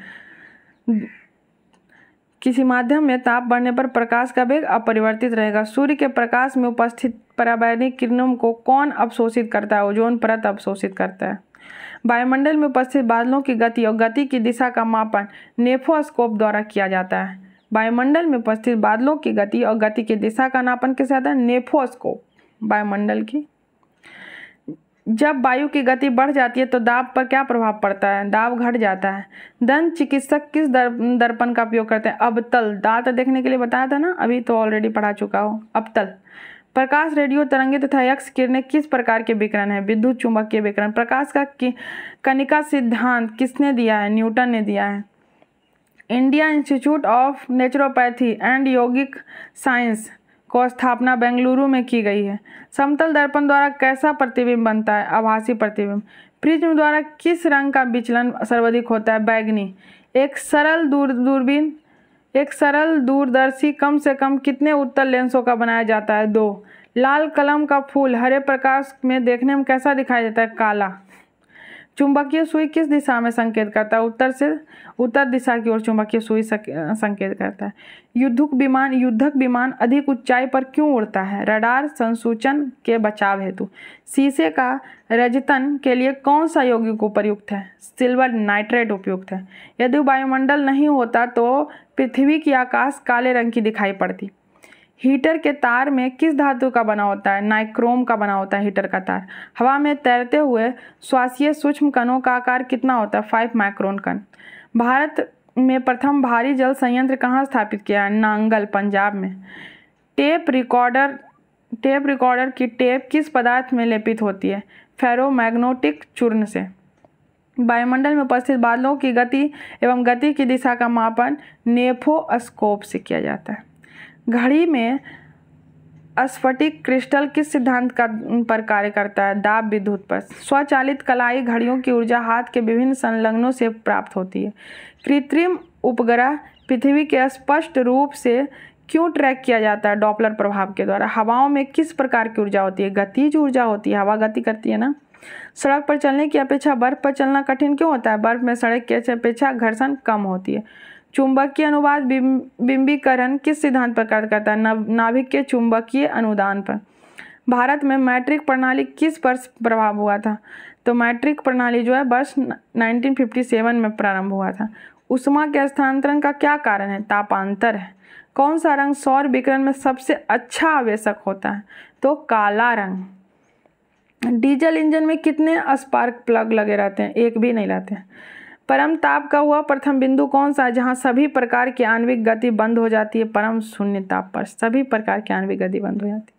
किसी माध्यम में ताप बढ़ने पर प्रकाश का वेग अपरिवर्तित रहेगा। सूर्य के प्रकाश में उपस्थित पराबैंगनी किरणों को कौन अवशोषित करता है? ओजोन परत अवशोषित करता है। वायुमंडल में उपस्थित बादलों की गति और गति की दिशा का मापन नेफोस्कोप द्वारा किया जाता है। वायुमंडल में उपस्थित बादलों की गति और गति की दिशा का नापन किससे आता है? नेफोस्कोप। वायुमंडल की जब वायु की गति बढ़ जाती है तो दाब पर क्या प्रभाव पड़ता है? दाब घट जाता है। दंत चिकित्सक किस दर्पण का उपयोग करते हैं? अबतल। दांत देखने के लिए बताया था ना, अभी तो ऑलरेडी पढ़ा चुका हो। अबतल। प्रकाश, रेडियो तरंगे तथा एक्स किरणें किस प्रकार के विकिरण है? विद्युत चुंबकीय विकिरण। प्रकाश का कणिका सिद्धांत किसने दिया है? न्यूटन ने दिया है। India institute of naturopathy and yogic science को स्थापना बेंगलुरु में की गई है। समतल दर्पण द्वारा कैसा प्रतिबिंब बनता है? आभासी प्रतिबिंब। प्रिज्म द्वारा किस रंग का विचलन सर्वाधिक होता है? बैगनी। एक सरल दूरदर्शी कम से कम कितने उत्तल लेंसों का बनाया जाता है? 2। लाल कलम का फूल हरे प्रकाश में देखने में कैसा दिखाई देता है? काला। चुंबकीय सुई किस दिशा में संकेत करता है? उत्तर दिशा की ओर चुंबकीय सुई संकेत करता है। युद्धक विमान अधिक ऊंचाई पर क्यों उड़ता है? रडार संसूचन के बचाव हेतु। शीशे का रजतन के लिए कौन सा यौगिक उपयुक्त है? सिल्वर नाइट्रेट उपयुक्त है। यदि वायुमंडल नहीं होता तो पृथ्वी की आकाश काले रंग की दिखाई पड़ती। हीटर के तार में किस धातु का बना होता है? नाइक्रोम का बना होता है हीटर का तार। हवा में तैरते हुए श्वासीय सूक्ष्म कणों का आकार कितना होता है? 5 माइक्रोन कण। भारत में प्रथम भारी जल संयंत्र कहाँ स्थापित किया है? नांगल, पंजाब में। टेप रिकॉर्डर की टेप किस पदार्थ में लेपित होती है? फेरोमैग्नेटिक चूर्ण से। वायुमंडल में उपस्थित बादलों की गति एवं गति की दिशा का मापन नेफोस्कोप से किया जाता है। घड़ी में स्फटिक क्रिस्टल किस सिद्धांत पर कार्य करता है? दाब विद्युत पर। स्वचालित कलाई घड़ियों की ऊर्जा हाथ के विभिन्न संलग्नों से प्राप्त होती है। कृत्रिम उपग्रह पृथ्वी के स्पष्ट रूप से क्यों ट्रैक किया जाता है? डॉपलर प्रभाव के द्वारा। हवाओं में किस प्रकार की ऊर्जा होती है? गतिज ऊर्जा होती है। हवा गति करती है ना। सड़क पर चलने की अपेक्षा बर्फ पर चलना कठिन क्यों होता है? बर्फ में सड़क की अपेक्षा घर्षण कम होती है। चुंबकीय अनुवाद बिंबीकरण किस सिद्धांत पर कार्य करता है? नाभिक के चुंबकीय अनुदान पर। भारत में मैट्रिक प्रणाली किस वर्ष प्रभाव हुआ था? तो मैट्रिक प्रणाली जो है वर्ष 1957 में प्रारंभ हुआ था। ऊष्मा के हस्तांतरण का क्या कारण है? तापांतर है। कौन सा रंग सौर विकिरण में सबसे अच्छा आवेशक होता है? तो काला रंग। डीजल इंजन में कितने स्पार्क प्लग लगे रहते हैं? एक भी नहीं रहते हैं। परम ताप का हुआ प्रथम बिंदु कौन सा है जहां सभी प्रकार की आणविक गति बंद हो जाती है? परम शून्य ताप पर सभी प्रकार की आणविक गति बंद हो जाती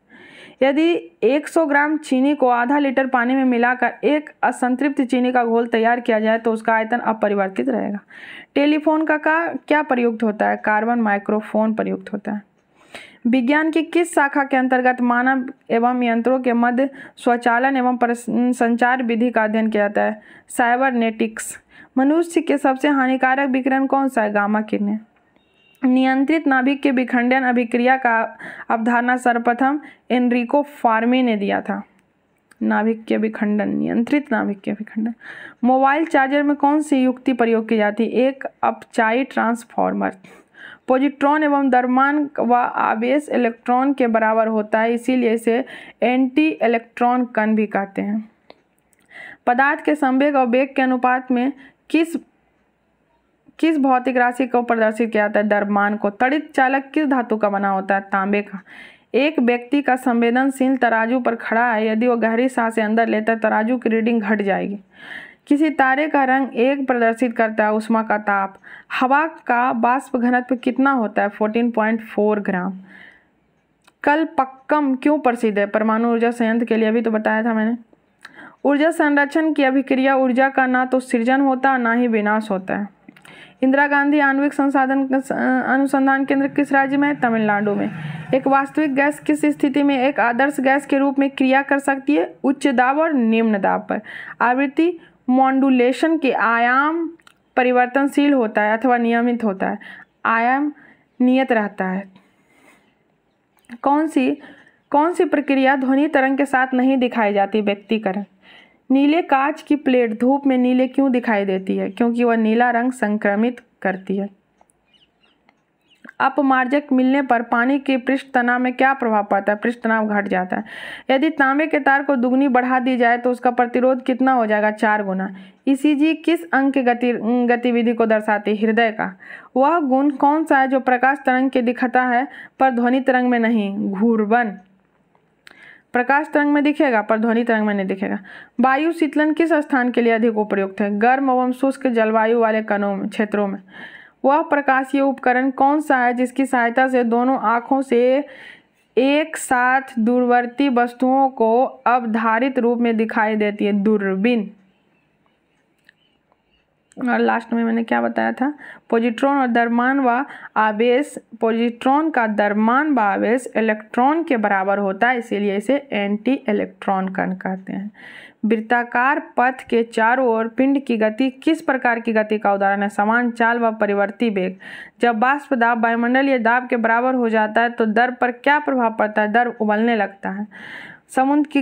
है। यदि 100 ग्राम चीनी को आधा लीटर पानी में मिलाकर एक असंतृप्त चीनी का घोल तैयार किया जाए तो उसका आयतन अपरिवर्तित रहेगा। टेलीफोन का क्या प्रयुक्त होता है? कार्बन माइक्रोफोन प्रयुक्त होता है। विज्ञान की किस शाखा के अंतर्गत मानव एवं यंत्रों के मध्य स्वचालन एवं संचार विधि का अध्ययन किया जाता है? साइबरनेटिक्स। मनुष्य के सबसे हानिकारक विकिरण कौन सा है? गामा किरणें। नियंत्रित नाभिक के विखंडन अभिक्रिया का अवधारणा सर्वप्रथम एनरिको फर्मी ने दिया था। नाभिक के विखंडन, नियंत्रित नाभिक के विखंडन। मोबाइल चार्जर में कौन सी युक्ति प्रयोग की जाती है? एक अपचाई ट्रांसफॉर्मर। पॉजिट्रॉन एवं द्रव्यमान व आवेश इलेक्ट्रॉन के बराबर होता है, इसीलिए इसे एंटी इलेक्ट्रॉन कण भी कहते हैं। पदार्थ के संवेग और वेग के अनुपात में किस भौतिक राशि को प्रदर्शित किया जाता है? द्रव्यमान को। तड़ित चालक किस धातु का बना होता है? तांबे का। एक व्यक्ति का संवेदनशील तराजू पर खड़ा है, यदि वो गहरी सांसें अंदर लेता है तराजू की रीडिंग घट जाएगी। किसी तारे का रंग एक प्रदर्शित करता है? ऊष्मा का ताप। हवा का बाष्प घनत्व कितना होता है? 14.4 ग्राम। कलपक्कम क्यों प्रसिद्ध है? परमाणु ऊर्जा संयंत्र के लिए, अभी तो बताया था मैंने। ऊर्जा संरक्षण की अभिक्रिया ऊर्जा का ना तो सृजन होता है ना ही विनाश होता है। इंदिरा गांधी आणविक संसाधन अनुसंधान केंद्र किस राज्य में है? तमिलनाडु में। एक वास्तविक गैस किस स्थिति में एक आदर्श गैस के रूप में क्रिया कर सकती है? उच्च दाब और निम्न दाब पर। आवृत्ति मॉड्यूलेशन के आयाम परिवर्तनशील होता है अथवा नियमित होता है? आयाम नियत रहता है। कौन सी प्रक्रिया ध्वनि तरंग के साथ नहीं दिखाई जाती? व्यक्तीकरण। नीले कांच की प्लेट धूप में नीले क्यों दिखाई देती है? क्योंकि वह नीला रंग संक्रमित करती है। अपमार्जक मिलने पर पानी के पृष्ठ तनाव में क्या प्रभाव पड़ता है? पृष्ठ तनाव घट जाता है। यदि तांबे के तार को दुगनी बढ़ा दी जाए तो उसका प्रतिरोध कितना हो जाएगा? 4 गुना। ईसीजी किस अंग के गतिविधि को दर्शाती है? हृदय का। वह गुण कौन सा है जो प्रकाश तरंग के दिखता है पर ध्वनि तरंग में नहीं? घूर्णन। प्रकाश तरंग में दिखेगा पर ध्वनि तरंग में नहीं दिखेगा। वायु शीतलन किस स्थान के लिए अधिक उपयुक्त है? गर्म एवं शुष्क जलवायु वाले क्षेत्रों में। वह प्रकाशीय उपकरण कौन सा है जिसकी सहायता से दोनों आँखों से एक साथ दूरवर्ती वस्तुओं को अवधारित रूप में दिखाई देती है? दूरबीन। और लास्ट में मैंने क्या बताया था? पॉजिट्रॉन और द्रव्यमान व आवेश। पॉजिट्रॉन का द्रव्यमान व आवेश इलेक्ट्रॉन के बराबर होता है, इसीलिए इसे एंटी इलेक्ट्रॉन कण कहते हैं। वृत्ताकार पथ के चारों ओर पिंड की गति किस प्रकार की गति का उदाहरण है? समान चाल व परिवर्ती वेग। जब वाष्प दाब वायुमंडलीय दाब के बराबर हो जाता है तो दर पर क्या प्रभाव पड़ता है? दर उबलने लगता है। समुद्र की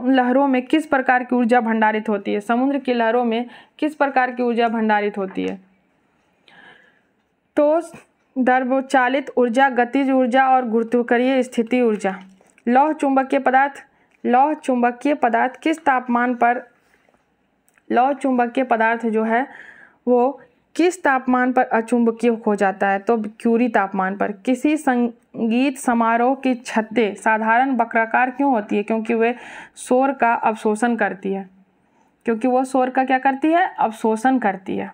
लहरों में किस प्रकार की ऊर्जा भंडारित होती है? समुद्र की लहरों में किस प्रकार की ऊर्जा भंडारित होती है? तो दर्वचालित ऊर्जा, गतिज ऊर्जा और गुरुत्वाकर्षीय स्थिति ऊर्जा। लौह चुंबकीय पदार्थ किस तापमान पर लौह चुंबकीय पदार्थ जो है वो किस तापमान पर अचुंबकीय हो जाता है? तो क्यूरी तापमान पर। किसी संगीत समारोह की छतें साधारण वक्राकार क्यों होती है? क्योंकि वे शोर का अवशोषण करती है। अवशोषण करती है।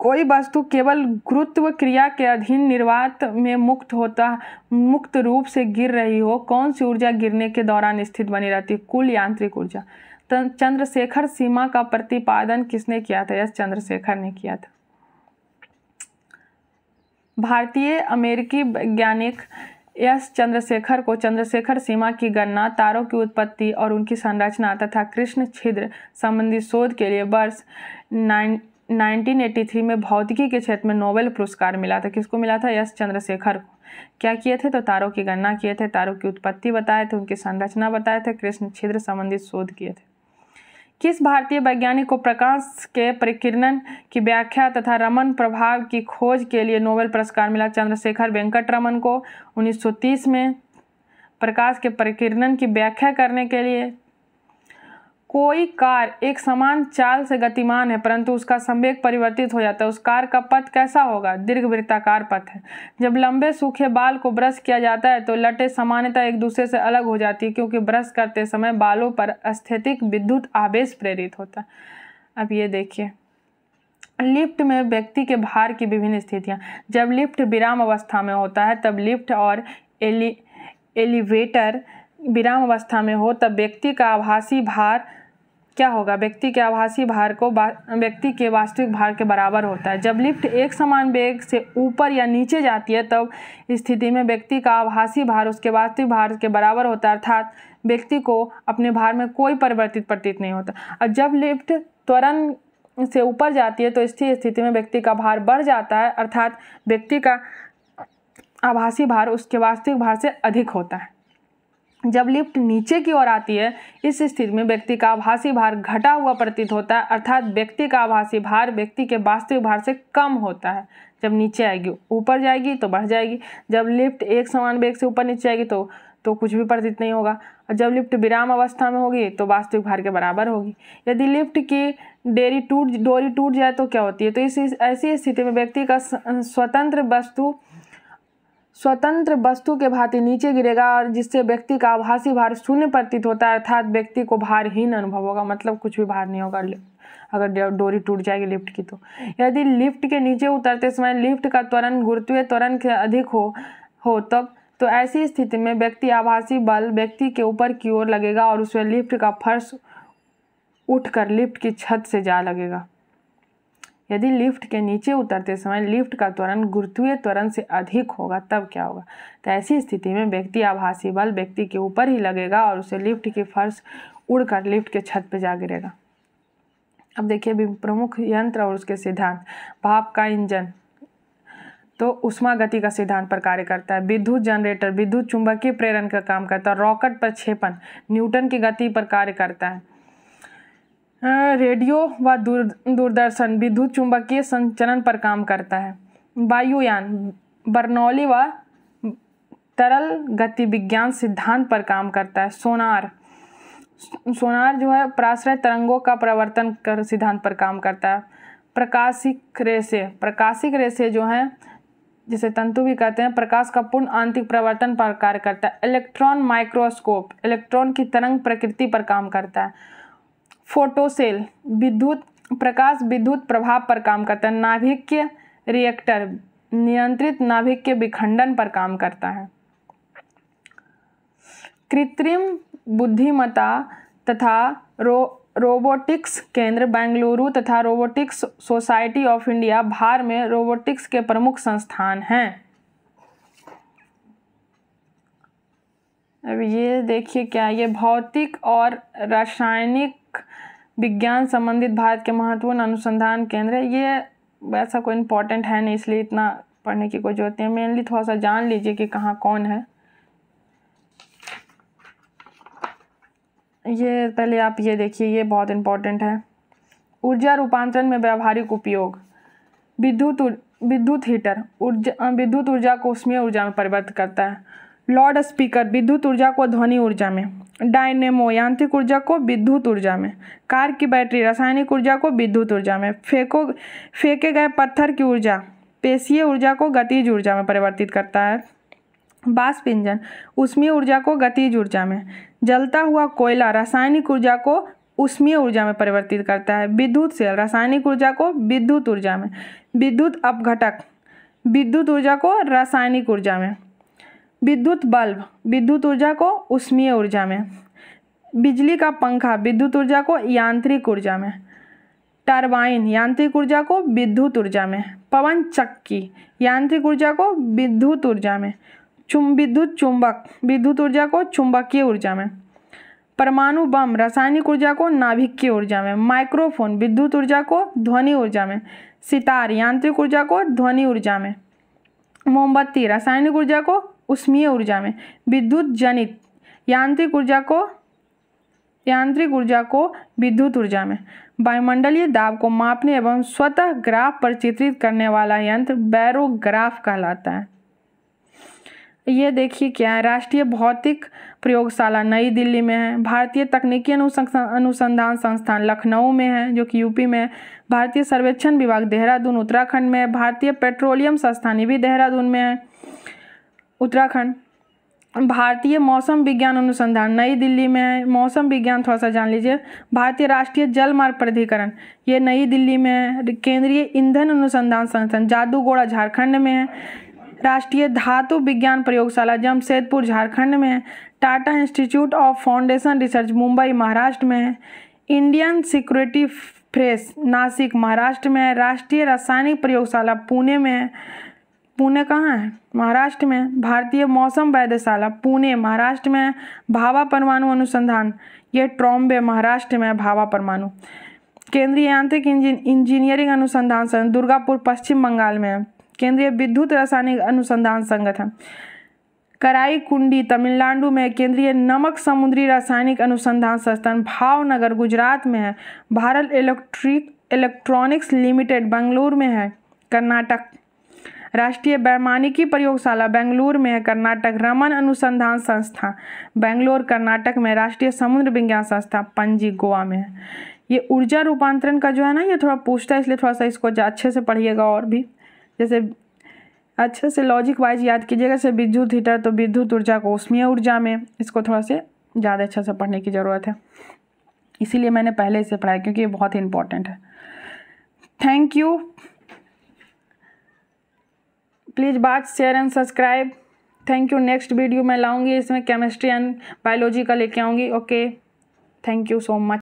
कोई वस्तु केवल गुरुत्व क्रिया के अधीन निर्वात में मुक्त रूप से गिर रही हो, कौन सी ऊर्जा गिरने के दौरान स्थिर बनी रहती है? कुल यांत्रिक ऊर्जा। चंद्रशेखर सीमा का प्रतिपादन किसने किया था? एस चंद्रशेखर ने किया था। भारतीय अमेरिकी वैज्ञानिक एस चंद्रशेखर को चंद्रशेखर सीमा की गणना, तारों की उत्पत्ति और उनकी संरचना तथा कृष्ण छिद्र संबंधी शोध के लिए वर्ष 1983 में भौतिकी के क्षेत्र में नोबेल पुरस्कार मिला था। किसको मिला था? एस चंद्रशेखर को। क्या किए थे? तो तारों की गणना किए थे, तारों की उत्पत्ति बताए थे, उनकी संरचना बताए थे, कृष्ण छिद्र संबंधित शोध किए थे। किस भारतीय वैज्ञानिक को प्रकाश के परिकिरण की व्याख्या तथा रमन प्रभाव की खोज के लिए नोबेल पुरस्कार मिला? चंद्रशेखर वेंकट रमन को 1930 में प्रकाश के परिकिरण की व्याख्या करने के लिए। कोई कार एक समान चाल से गतिमान है परंतु उसका संवेग परिवर्तित हो जाता है, उस कार का पथ कैसा होगा? दीर्घवृत्ताकार पथ है। जब लंबे सूखे बाल को ब्रश किया जाता है तो लटें सामान्यतः एक दूसरे से अलग हो जाती है क्योंकि ब्रश करते समय बालों पर स्थैतिक विद्युत आवेश प्रेरित होता है। अब ये देखिए, लिफ्ट में व्यक्ति के भार की विभिन्न स्थितियाँ। जब लिफ्ट विराम अवस्था में होता है तब लिफ्ट और एलिवेटर विराम अवस्था में हो तब व्यक्ति का आभासी भार क्या होगा? व्यक्ति के आभासी भार को व्यक्ति के वास्तविक भार के बराबर होता है। जब लिफ्ट एक समान वेग से ऊपर या नीचे जाती है तब स्थिति में व्यक्ति का आभासी भार उसके वास्तविक भार के बराबर होता है, अर्थात व्यक्ति को अपने भार में कोई परिवर्तित प्रतीत नहीं होता। और जब लिफ्ट त्वरण से ऊपर जाती है तो स्थिर स्थिति में व्यक्ति का भार बढ़ जाता है, अर्थात व्यक्ति का आभासी भार उसके वास्तविक भार से अधिक होता है। जब लिफ्ट नीचे की ओर आती है इस स्थिति में व्यक्ति का आभासी भार घटा हुआ प्रतीत होता है, अर्थात व्यक्ति का आभासी भार व्यक्ति के वास्तविक भार से कम होता है। जब नीचे आएगी, ऊपर जाएगी तो बढ़ जाएगी। जब लिफ्ट एक समान वेग से ऊपर नीचे आएगी तो कुछ भी प्रतीत नहीं होगा। और जब लिफ्ट विराम अवस्था में होगी तो वास्तविक भार के बराबर होगी। यदि लिफ्ट की डोरी टूट जाए तो क्या होती है? तो ऐसी स्थिति में व्यक्ति का स्वतंत्र वस्तु के भांति नीचे गिरेगा और जिससे व्यक्ति का आभासी भार शून्य प्रतीत होता है, अर्थात व्यक्ति को भारहीन अनुभव होगा, मतलब कुछ भी भार नहीं होगा अगर डोरी टूट जाएगी लिफ्ट की। तो यदि लिफ्ट के नीचे उतरते समय लिफ्ट का त्वरण गुरुत्वीय त्वरण के अधिक हो तब तो ऐसी स्थिति में व्यक्ति आभासी बल व्यक्ति के ऊपर की ओर लगेगा और उसमें लिफ्ट का फर्श उठकर लिफ्ट की छत से जा लगेगा। यदि लिफ्ट के नीचे उतरते समय लिफ्ट का त्वरण गुरुत्वीय त्वरण से अधिक होगा तब क्या होगा? तो ऐसी स्थिति में व्यक्ति आभासी बल व्यक्ति के ऊपर ही लगेगा और उसे लिफ्ट की फर्श उड़कर लिफ्ट के छत पर जा गिरेगा। अब देखिए प्रमुख यंत्र और उसके सिद्धांत। भाप का इंजन तो उष्मा गति का सिद्धांत पर कार्य करता है। विद्युत जनरेटर विद्युत चुंबकीय प्रेरण का काम करता है। रॉकेट प्रक्षेपण न्यूटन की गति पर कार्य करता है। रेडियो व दूरदर्शन विद्युत चुंबकीय संचरण पर काम करता है। वायुयान बर्नौली व तरल गति विज्ञान सिद्धांत पर काम करता है। सोनार जो है पराश्रय तरंगों का प्रवर्तन कर सिद्धांत पर काम करता है। प्रकाशिक रेशे जो हैं जिसे तंतु भी कहते हैं, प्रकाश का पूर्ण आंतरिक प्रवर्तन पर कार्य करता है। इलेक्ट्रॉन माइक्रोस्कोप इलेक्ट्रॉन की तरंग प्रकृति पर काम करता है। फोटोसेल प्रकाश विद्युत प्रभाव पर काम करता है। नाभिकीय रिएक्टर नियंत्रित नाभिक के विखंडन पर काम करता है। कृत्रिम बुद्धिमत्ता तथा रोबोटिक्स केंद्र बेंगलुरु तथा रोबोटिक्स सोसाइटी ऑफ इंडिया भार में रोबोटिक्स के प्रमुख संस्थान हैं। अब ये देखिए क्या, ये भौतिक और रासायनिक विज्ञान संबंधित भारत के महत्वपूर्ण अनुसंधान केंद्र है। ये वैसा कोई इम्पोर्टेंट है नहीं, इसलिए इतना पढ़ने की कोई जरूरत नहीं है। मेनली थोड़ा सा जान लीजिए कि कहाँ कौन है। ये पहले आप ये देखिए, ये बहुत इम्पोर्टेंट है। ऊर्जा रूपांतरण में व्यावहारिक उपयोग। विद्युत हीटर विद्युत ऊर्जा को ऊष्मीय ऊर्जा में परिवर्तित करता है। लाउड स्पीकर विद्युत ऊर्जा को ध्वनि ऊर्जा में। डायनेमो यांत्रिक ऊर्जा को विद्युत ऊर्जा में। कार की बैटरी रासायनिक ऊर्जा को विद्युत ऊर्जा में। फेंके गए पत्थर की ऊर्जा पेशीय ऊर्जा को गतिज ऊर्जा में परिवर्तित करता है। वाष्प इंजन ऊष्मीय ऊर्जा को गतिज ऊर्जा में। जलता हुआ कोयला रासायनिक ऊर्जा को ऊष्मीय ऊर्जा में परिवर्तित करता है। विद्युत सेल रासायनिक ऊर्जा को विद्युत ऊर्जा में। विद्युत अपघटक विद्युत ऊर्जा को रासायनिक ऊर्जा में। विद्युत बल्ब विद्युत ऊर्जा को ऊष्मीय ऊर्जा में। बिजली का पंखा विद्युत ऊर्जा को यांत्रिक ऊर्जा में। टरबाइन यांत्रिक ऊर्जा को विद्युत ऊर्जा में। पवन चक्की यांत्रिक ऊर्जा को विद्युत ऊर्जा में। विद्युत चुंबक विद्युत ऊर्जा को चुंबकीय ऊर्जा में। परमाणु बम रासायनिक ऊर्जा को नाभिकीय ऊर्जा में। माइक्रोफोन विद्युत ऊर्जा को ध्वनि ऊर्जा में। सितार यांत्रिक ऊर्जा को ध्वनि ऊर्जा में। मोमबत्ती रासायनिक ऊर्जा को ऊष्मीय ऊर्जा में। विद्युत जनित यांत्रिक ऊर्जा को विद्युत ऊर्जा में। वायुमंडलीय दाब को मापने एवं स्वतः ग्राफ पर चित्रित करने वाला यंत्र बैरोग्राफ कहलाता है। ये देखिए क्या है, राष्ट्रीय भौतिक प्रयोगशाला नई दिल्ली में है। भारतीय तकनीकी अनुसंधान संस्थान लखनऊ में है, जो कि यूपी में है। भारतीय सर्वेक्षण विभाग देहरादून उत्तराखंड में है। भारतीय पेट्रोलियम संस्थान ये भी देहरादून में है, उत्तराखंड। भारतीय मौसम विज्ञान अनुसंधान नई दिल्ली में है। मौसम विज्ञान थोड़ा सा जान लीजिए। भारतीय राष्ट्रीय जल मार्ग प्राधिकरण ये नई दिल्ली में है। केंद्रीय ईंधन अनुसंधान संस्थान जादूगोड़ा झारखंड में है। राष्ट्रीय धातु विज्ञान प्रयोगशाला जमशेदपुर झारखंड में है। Tata institute of foundation research Mumbai Maharashtra में है। Indian security press Nashik Maharashtra में है। राष्ट्रीय रासायनिक प्रयोगशाला पुणे में है। पुणे कहाँ है? महाराष्ट्र में। भारतीय मौसम वेधशाला पुणे महाराष्ट्र में है। भाभा परमाणु अनुसंधान ये ट्रॉम्बे महाराष्ट्र में है। भाभा परमाणु। केंद्रीय यांत्रिक इंजीनियरिंग अनुसंधान संस्थान दुर्गापुर पश्चिम बंगाल में है। केंद्रीय विद्युत रासायनिक अनुसंधान संगठन कराईकुंडी तमिलनाडु में। केंद्रीय नमक समुद्री रासायनिक अनुसंधान संस्थान भावनगर गुजरात में है। भारत इलेक्ट्रॉनिक्स लिमिटेड बेंगलुरु में है, कर्नाटक। राष्ट्रीय वैमानिकी प्रयोगशाला बेंगलुरु में है, कर्नाटक। रमन अनुसंधान संस्था बेंगलोर कर्नाटक में। राष्ट्रीय समुद्र विज्ञान संस्था पणजी गोवा में है। ये ऊर्जा रूपांतरण का जो है ना, ये थोड़ा पूछता है, इसलिए थोड़ा सा इसको अच्छे से पढ़िएगा। और भी जैसे अच्छे से लॉजिक वाइज याद कीजिएगा। जैसे विद्युत हीटर तो विद्युत ऊर्जा को ऊष्मीय ऊर्जा में, इसको थोड़ा से ज़्यादा अच्छे से पढ़ने की ज़रूरत है, इसीलिए मैंने पहले इसे पढ़ाया क्योंकि ये बहुत ही इंपॉर्टेंट है। Thank you. Please watch share and subscribe. Thank you. Next video मैं लाऊंगी, इसमें केमिस्ट्री एंड बायोलॉजी का लेके आऊँगी। Okay, thank you so much.